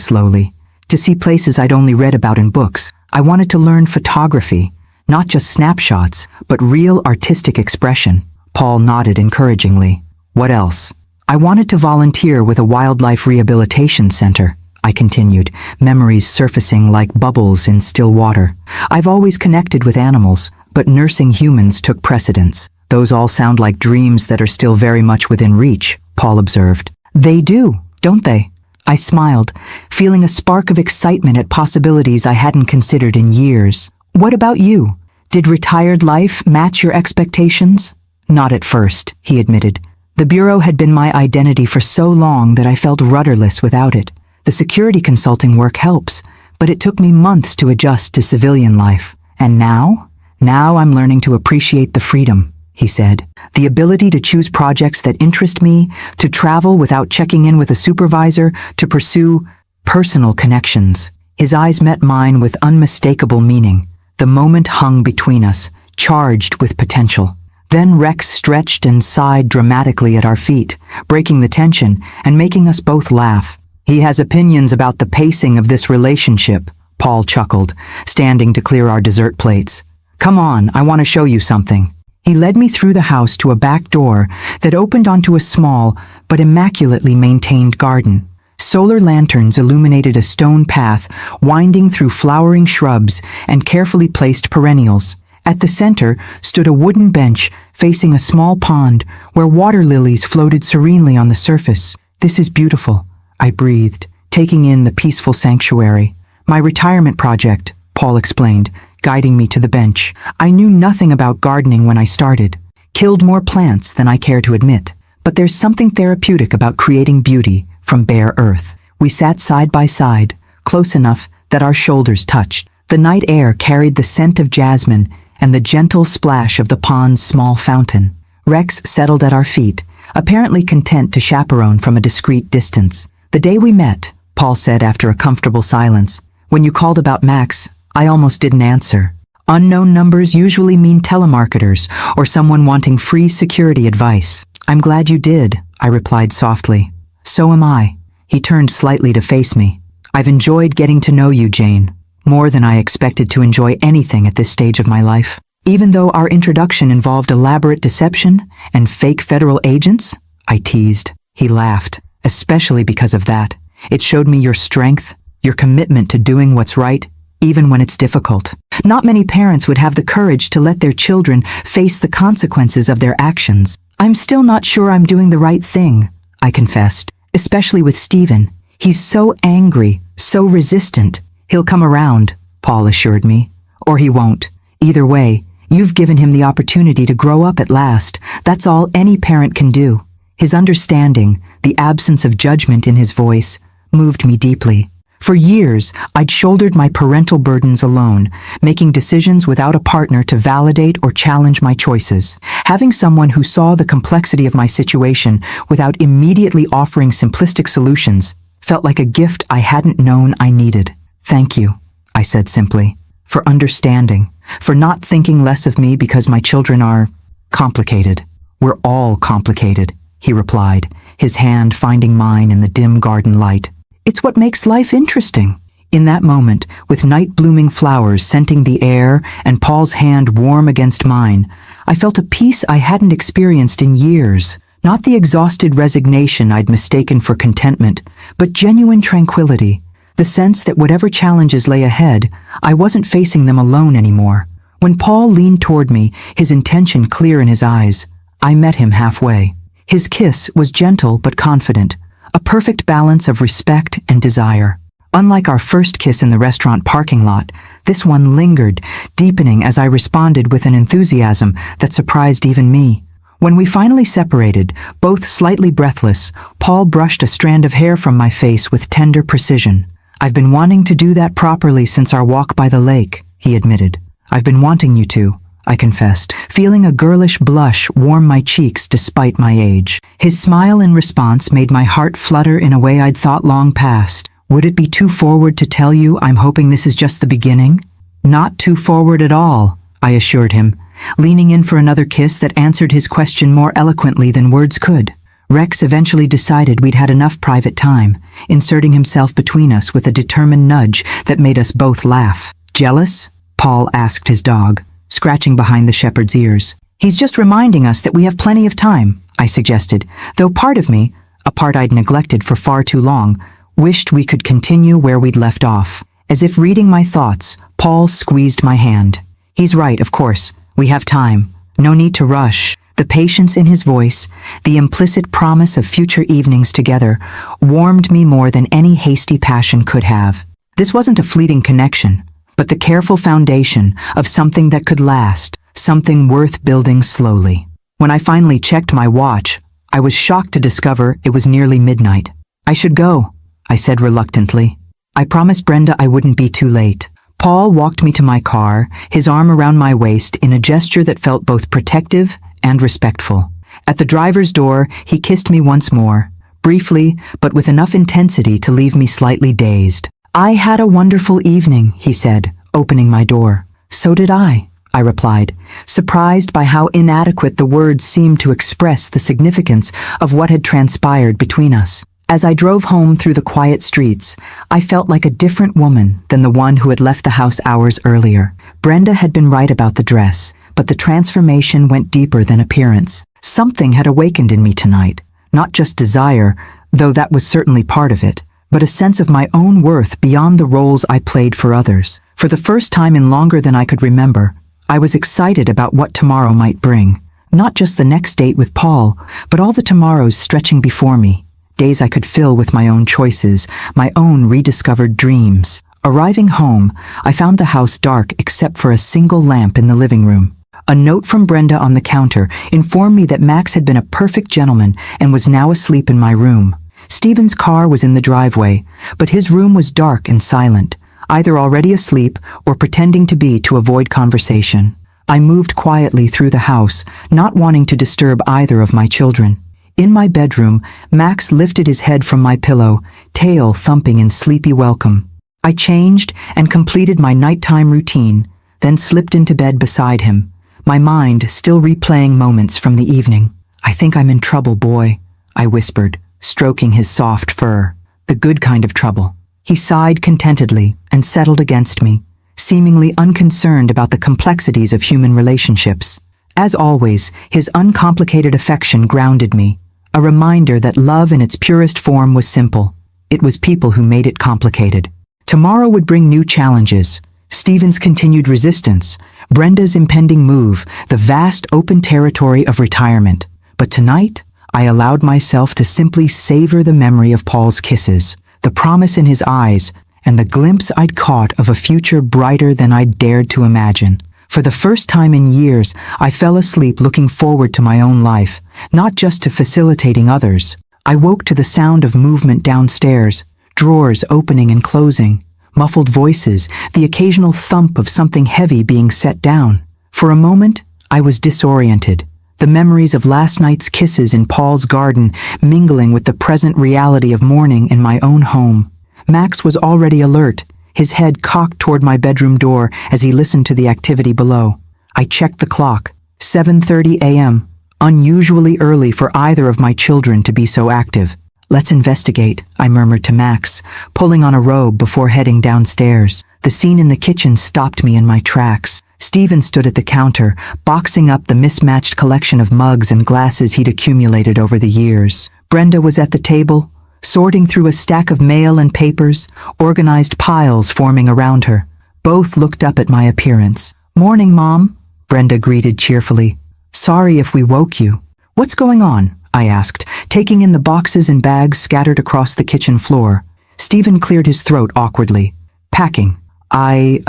slowly, "to see places I'd only read about in books. I wanted to learn photography, not just snapshots, but real artistic expression." Paul nodded encouragingly. "What else?" "I wanted to volunteer with a wildlife rehabilitation center," I continued, memories surfacing like bubbles in still water. "I've always connected with animals, but nursing humans took precedence." "Those all sound like dreams that are still very much within reach," Paul observed. "They do, don't they?" I smiled, feeling a spark of excitement at possibilities I hadn't considered in years. "What about you? Did retired life match your expectations?" "Not at first," he admitted. "The Bureau had been my identity for so long that I felt rudderless without it. The security consulting work helps, but it took me months to adjust to civilian life. And now? Now I'm learning to appreciate the freedom," he said. "The ability to choose projects that interest me, to travel without checking in with a supervisor, to pursue personal connections." His eyes met mine with unmistakable meaning. The moment hung between us, charged with potential. Then Rex stretched and sighed dramatically at our feet, breaking the tension and making us both laugh. "He has opinions about the pacing of this relationship," Paul chuckled, standing to clear our dessert plates. "Come on, I want to show you something." He led me through the house to a back door that opened onto a small but immaculately maintained garden. Solar lanterns illuminated a stone path winding through flowering shrubs and carefully placed perennials. At the center stood a wooden bench facing a small pond where water lilies floated serenely on the surface. "This is beautiful," I breathed, taking in the peaceful sanctuary. "My retirement project," Paul explained, guiding me to the bench. I knew nothing about gardening when I started. Killed more plants than I care to admit. But there's something therapeutic about creating beauty from bare earth. We sat side by side, close enough that our shoulders touched. The night air carried the scent of jasmine and the gentle splash of the pond's small fountain. Rex settled at our feet, apparently content to chaperone from a discreet distance. "The day we met," Paul said after a comfortable silence, "when you called about Max, I almost didn't answer. Unknown numbers usually mean telemarketers or someone wanting free security advice. I'm glad you did, I replied softly. So am I. He turned slightly to face me. I've enjoyed getting to know you, Jane, more than I expected to enjoy anything at this stage of my life. Even though our introduction involved elaborate deception and fake federal agents, I teased. He laughed, especially because of that. It showed me your strength, your commitment to doing what's right, even when it's difficult. Not many parents would have the courage to let their children face the consequences of their actions. I'm still not sure I'm doing the right thing, I confessed, especially with Stephen. He's so angry, so resistant. He'll come around, Paul assured me. Or he won't. Either way, you've given him the opportunity to grow up at last. That's all any parent can do. His understanding, the absence of judgment in his voice, moved me deeply. For years, I'd shouldered my parental burdens alone, making decisions without a partner to validate or challenge my choices. Having someone who saw the complexity of my situation without immediately offering simplistic solutions felt like a gift I hadn't known I needed. Thank you, I said simply, for understanding, for not thinking less of me because my children are complicated. We're all complicated, he replied, his hand finding mine in the dim garden light. It's what makes life interesting. In that moment, with night-blooming flowers scenting the air and Paul's hand warm against mine, I felt a peace I hadn't experienced in years. Not the exhausted resignation I'd mistaken for contentment, but genuine tranquility. The sense that whatever challenges lay ahead, I wasn't facing them alone anymore. When Paul leaned toward me, his intention clear in his eyes, I met him halfway. His kiss was gentle but confident, a perfect balance of respect and desire. Unlike our first kiss in the restaurant parking lot, this one lingered, deepening as I responded with an enthusiasm that surprised even me. When we finally separated, both slightly breathless, Paul brushed a strand of hair from my face with tender precision. I've been wanting to do that properly since our walk by the lake, he admitted. I've been wanting you to, I confessed, feeling a girlish blush warm my cheeks despite my age. His smile in response made my heart flutter in a way I'd thought long past. Would it be too forward to tell you I'm hoping this is just the beginning? Not too forward at all, I assured him, leaning in for another kiss that answered his question more eloquently than words could. Rex eventually decided we'd had enough private time, inserting himself between us with a determined nudge that made us both laugh. Jealous? Paul asked his dog, scratching behind the shepherd's ears. He's just reminding us that we have plenty of time, I suggested, though part of me, a part I'd neglected for far too long, wished we could continue where we'd left off. As if reading my thoughts, Paul squeezed my hand. He's right, of course. We have time. No need to rush. The patience in his voice, the implicit promise of future evenings together, warmed me more than any hasty passion could have. This wasn't a fleeting connection, but the careful foundation of something that could last, something worth building slowly. When I finally checked my watch, I was shocked to discover it was nearly midnight. I should go, I said reluctantly. I promised Brenda I wouldn't be too late. Paul walked me to my car, his arm around my waist in a gesture that felt both protective and respectful. At the driver's door, he kissed me once more, briefly, but with enough intensity to leave me slightly dazed. I had a wonderful evening, he said, opening my door. So did I replied, surprised by how inadequate the words seemed to express the significance of what had transpired between us. As I drove home through the quiet streets, I felt like a different woman than the one who had left the house hours earlier. Brenda had been right about the dress, but the transformation went deeper than appearance. Something had awakened in me tonight, not just desire, though that was certainly part of it, but a sense of my own worth beyond the roles I played for others. For the first time in longer than I could remember, I was excited about what tomorrow might bring. Not just the next date with Paul, but all the tomorrows stretching before me. Days I could fill with my own choices, my own rediscovered dreams. Arriving home, I found the house dark except for a single lamp in the living room. A note from Brenda on the counter informed me that Max had been a perfect gentleman and was now asleep in my room. Stephen's car was in the driveway, but his room was dark and silent, either already asleep or pretending to be to avoid conversation. I moved quietly through the house, not wanting to disturb either of my children. In my bedroom, Max lifted his head from my pillow, tail thumping in sleepy welcome. I changed and completed my nighttime routine, then slipped into bed beside him, my mind still replaying moments from the evening. "I think I'm in trouble, boy," I whispered, stroking his soft fur. "The good kind of trouble." He sighed contentedly and settled against me, seemingly unconcerned about the complexities of human relationships. As always, his uncomplicated affection grounded me, a reminder that love in its purest form was simple. It was people who made it complicated. Tomorrow would bring new challenges: Stephen's continued resistance, Brenda's impending move, the vast open territory of retirement. But tonight, I allowed myself to simply savor the memory of Paul's kisses, the promise in his eyes, and the glimpse I'd caught of a future brighter than I'd dared to imagine. For the first time in years, I fell asleep looking forward to my own life, not just to facilitating others. I woke to the sound of movement downstairs, drawers opening and closing, muffled voices, the occasional thump of something heavy being set down. For a moment, I was disoriented, the memories of last night's kisses in Paul's garden mingling with the present reality of morning in my own home. Max was already alert, his head cocked toward my bedroom door as he listened to the activity below. I checked the clock. 7:30 a.m., unusually early for either of my children to be so active. "Let's investigate," I murmured to Max, pulling on a robe before heading downstairs. The scene in the kitchen stopped me in my tracks. Stephen stood at the counter, boxing up the mismatched collection of mugs and glasses he'd accumulated over the years. Brenda was at the table, sorting through a stack of mail and papers, organized piles forming around her. Both looked up at my appearance. "Morning, Mom," Brenda greeted cheerfully. "Sorry if we woke you." "What's going on?" I asked, taking in the boxes and bags scattered across the kitchen floor. Stephen cleared his throat awkwardly. "Packing. I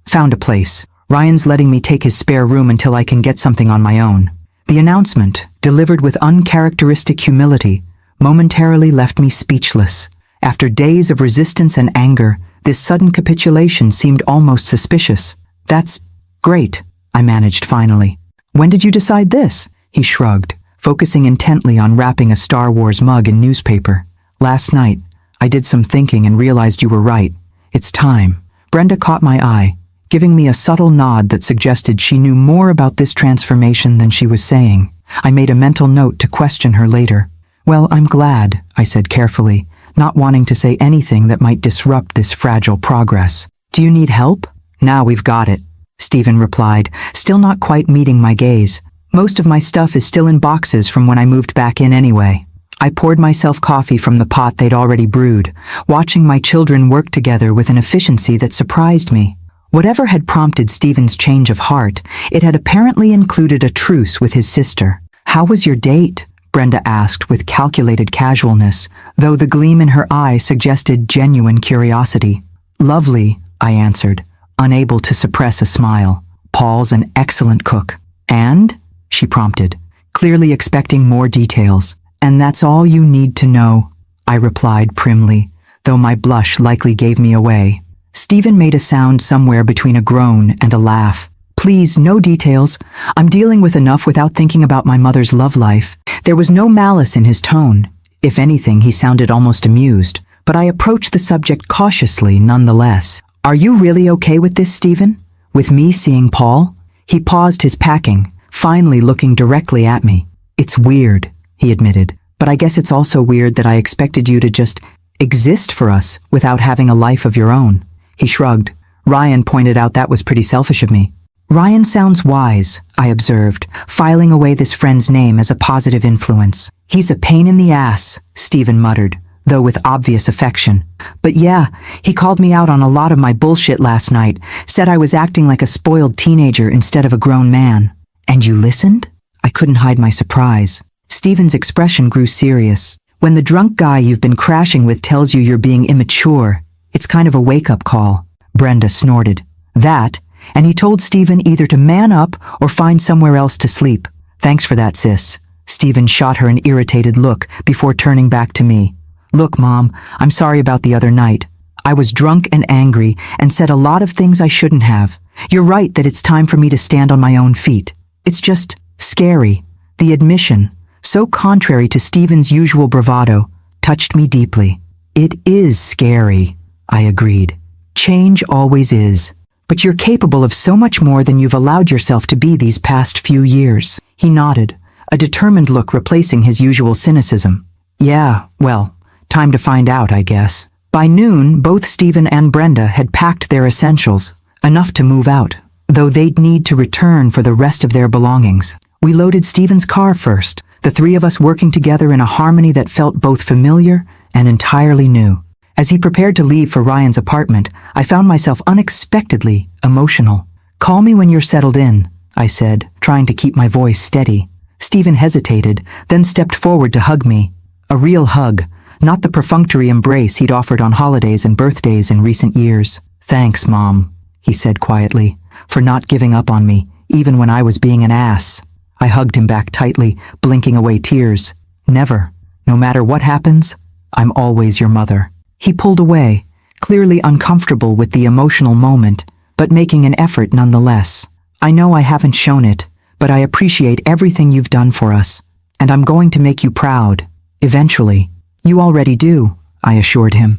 found a place. Ryan's letting me take his spare room until I can get something on my own." The announcement, delivered with uncharacteristic humility, momentarily left me speechless. After days of resistance and anger, this sudden capitulation seemed almost suspicious. "That's great," I managed finally. "When did you decide this?" He shrugged, focusing intently on wrapping a Star Wars mug in newspaper. "Last night, I did some thinking and realized you were right. It's time." Brenda caught my eye, giving me a subtle nod that suggested she knew more about this transformation than she was saying. I made a mental note to question her later. "Well, I'm glad," I said carefully, not wanting to say anything that might disrupt this fragile progress. "Do you need help?" "Now we've got it," Stephen replied, still not quite meeting my gaze. "Most of my stuff is still in boxes from when I moved back in anyway." I poured myself coffee from the pot they'd already brewed, watching my children work together with an efficiency that surprised me. Whatever had prompted Stephen's change of heart, it had apparently included a truce with his sister. "How was your date?" Brenda asked with calculated casualness, though the gleam in her eye suggested genuine curiosity. "Lovely," I answered, unable to suppress a smile. "Paul's an excellent cook." "And?" she prompted, clearly expecting more details. "And that's all you need to know," I replied primly, though my blush likely gave me away. Stephen made a sound somewhere between a groan and a laugh. "Please, no details. I'm dealing with enough without thinking about my mother's love life." There was no malice in his tone. If anything, he sounded almost amused, but I approached the subject cautiously nonetheless. "Are you really okay with this, Stephen? With me seeing Paul?" He paused his packing, finally looking directly at me. "It's weird," he admitted, "but I guess it's also weird that I expected you to just exist for us without having a life of your own." He shrugged. "Ryan pointed out that was pretty selfish of me." "Ryan sounds wise," I observed, filing away this friend's name as a positive influence. "He's a pain in the ass," Stephen muttered, though with obvious affection. "But yeah, he called me out on a lot of my bullshit last night, said I was acting like a spoiled teenager instead of a grown man." "And you listened?" I couldn't hide my surprise. Stephen's expression grew serious. "When the drunk guy you've been crashing with tells you you're being immature, it's kind of a wake-up call." Brenda snorted. "That, and he told Stephen either to man up or find somewhere else to sleep." "Thanks for that, sis." Stephen shot her an irritated look before turning back to me. "Look, Mom, I'm sorry about the other night. I was drunk and angry and said a lot of things I shouldn't have. You're right that it's time for me to stand on my own feet. It's just scary." The admission, so contrary to Stephen's usual bravado, touched me deeply. "It is scary," I agreed. "Change always is. but you're capable of so much more than you've allowed yourself to be these past few years." He nodded, a determined look replacing his usual cynicism. "Yeah, well, time to find out, I guess." By noon, both Stephen and Brenda had packed their essentials, enough to move out, though they'd need to return for the rest of their belongings. We loaded Stephen's car first, the three of us working together in a harmony that felt both familiar and entirely new. As he prepared to leave for Ryan's apartment, I found myself unexpectedly emotional. "Call me when you're settled in," I said, trying to keep my voice steady. Stephen hesitated, then stepped forward to hug me. A real hug, not the perfunctory embrace he'd offered on holidays and birthdays in recent years. "Thanks, Mom," he said quietly, "for not giving up on me, even when I was being an ass." I hugged him back tightly, blinking away tears. "Never. No matter what happens, I'm always your mother." He pulled away, clearly uncomfortable with the emotional moment, but making an effort nonetheless. "I know I haven't shown it, but I appreciate everything you've done for us, and I'm going to make you proud. Eventually." "You already do," I assured him.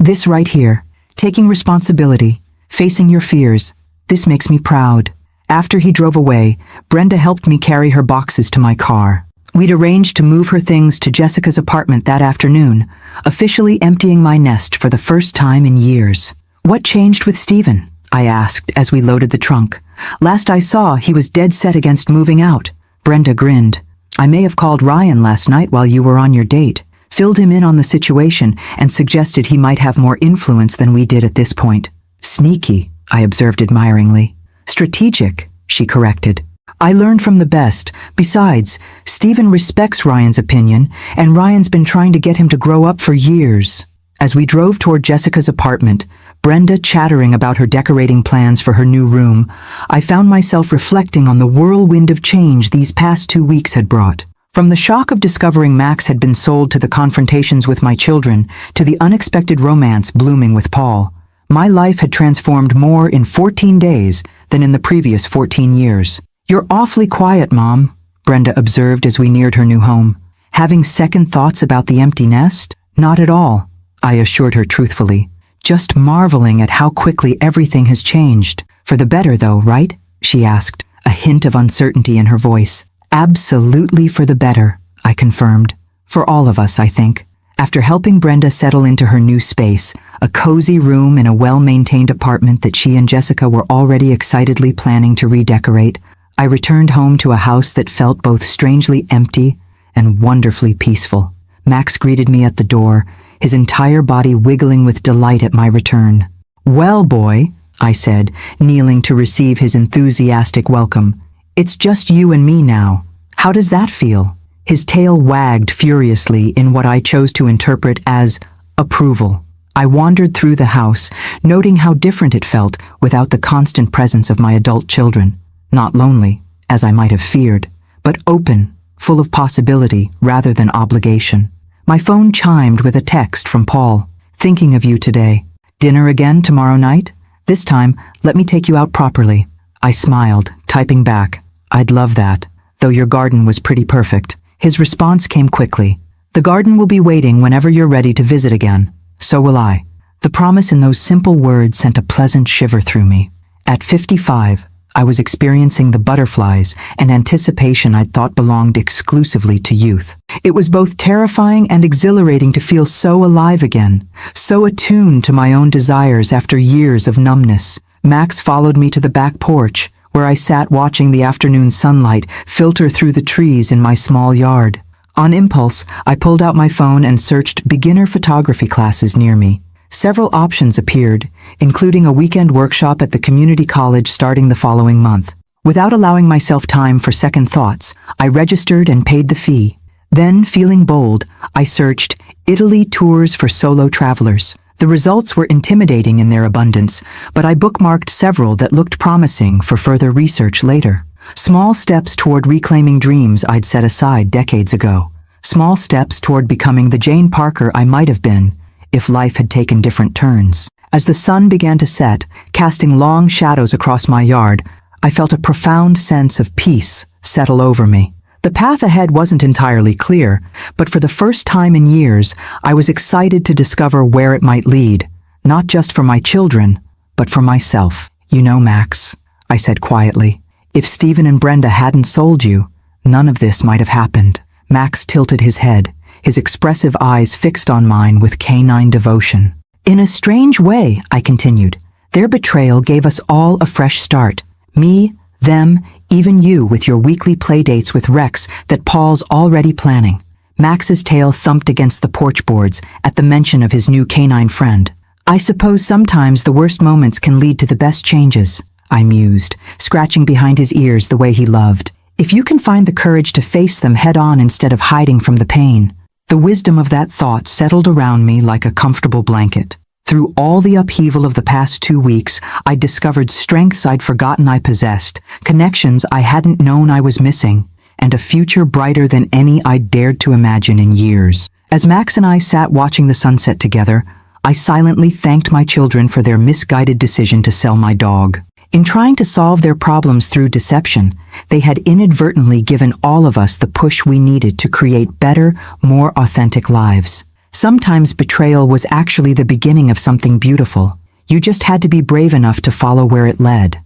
"This right here, taking responsibility, facing your fears, this makes me proud." After he drove away, Brenda helped me carry her boxes to my car. We'd arranged to move her things to Jessica's apartment that afternoon, officially emptying my nest for the first time in years. "What changed with Stephen?" I asked as we loaded the trunk. "Last I saw, he was dead set against moving out." Brenda grinned. "I may have called Ryan last night while you were on your date, filled him in on the situation, and suggested he might have more influence than we did at this point." "Sneaky," I observed admiringly. "Strategic," she corrected. "I learned from the best. Besides, Stephen respects Ryan's opinion, and Ryan's been trying to get him to grow up for years." As we drove toward Jessica's apartment, Brenda chattering about her decorating plans for her new room, I found myself reflecting on the whirlwind of change these past 2 weeks had brought. From the shock of discovering Max had been sold to the confrontations with my children, to the unexpected romance blooming with Paul, my life had transformed more in 14 days than in the previous 14 years. "You're awfully quiet, Mom," Brenda observed as we neared her new home. "Having second thoughts about the empty nest?" "Not at all," I assured her truthfully. "Just marveling at how quickly everything has changed. For the better, though, right?" she asked, a hint of uncertainty in her voice. "Absolutely for the better," I confirmed. "For all of us, I think." After helping Brenda settle into her new space, a cozy room in a well-maintained apartment that she and Jessica were already excitedly planning to redecorate, I returned home to a house that felt both strangely empty and wonderfully peaceful. Max greeted me at the door, his entire body wiggling with delight at my return. "Well, boy," I said, kneeling to receive his enthusiastic welcome, "it's just you and me now. How does that feel?" His tail wagged furiously in what I chose to interpret as approval. I wandered through the house, noting how different it felt without the constant presence of my adult children. Not lonely, as I might have feared, but open, full of possibility rather than obligation. My phone chimed with a text from Paul. "Thinking of you today. Dinner again tomorrow night? This time, let me take you out properly." I smiled, typing back, "I'd love that, though your garden was pretty perfect." His response came quickly. "The garden will be waiting whenever you're ready to visit again. So will I." The promise in those simple words sent a pleasant shiver through me. At 55, I was experiencing the butterflies and anticipation I'd thought belonged exclusively to youth. It was both terrifying and exhilarating to feel so alive again, so attuned to my own desires after years of numbness. Max followed me to the back porch, where I sat watching the afternoon sunlight filter through the trees in my small yard. On impulse, I pulled out my phone and searched beginner photography classes near me. Several options appeared, including a weekend workshop at the community college starting the following month. Without allowing myself time for second thoughts, I registered and paid the fee. Then, feeling bold, I searched Italy tours for solo travelers. The results were intimidating in their abundance, but I bookmarked several that looked promising for further research later. Small steps toward reclaiming dreams I'd set aside decades ago. Small steps toward becoming the Jane Parker I might have been, if life had taken different turns. As the sun began to set, casting long shadows across my yard, I felt a profound sense of peace settle over me. The path ahead wasn't entirely clear, but for the first time in years, I was excited to discover where it might lead, not just for my children, but for myself. You know, Max, I said quietly, if Stephen and Brenda hadn't sold you, none of this might have happened. Max tilted his head, his expressive eyes fixed on mine with canine devotion. In a strange way, I continued, their betrayal gave us all a fresh start. Me, them, even you with your weekly playdates with Rex that Paul's already planning. Max's tail thumped against the porch boards at the mention of his new canine friend. I suppose sometimes the worst moments can lead to the best changes, I mused, scratching behind his ears the way he loved. If you can find the courage to face them head on instead of hiding from the pain. The wisdom of that thought settled around me like a comfortable blanket. Through all the upheaval of the past 2 weeks, I'd discovered strengths I'd forgotten I possessed, connections I hadn't known I was missing, and a future brighter than any I'd dared to imagine in years. As Max and I sat watching the sunset together, I silently thanked my children for their misguided decision to sell my dog. In trying to solve their problems through deception, they had inadvertently given all of us the push we needed to create better, more authentic lives. Sometimes betrayal was actually the beginning of something beautiful. You just had to be brave enough to follow where it led.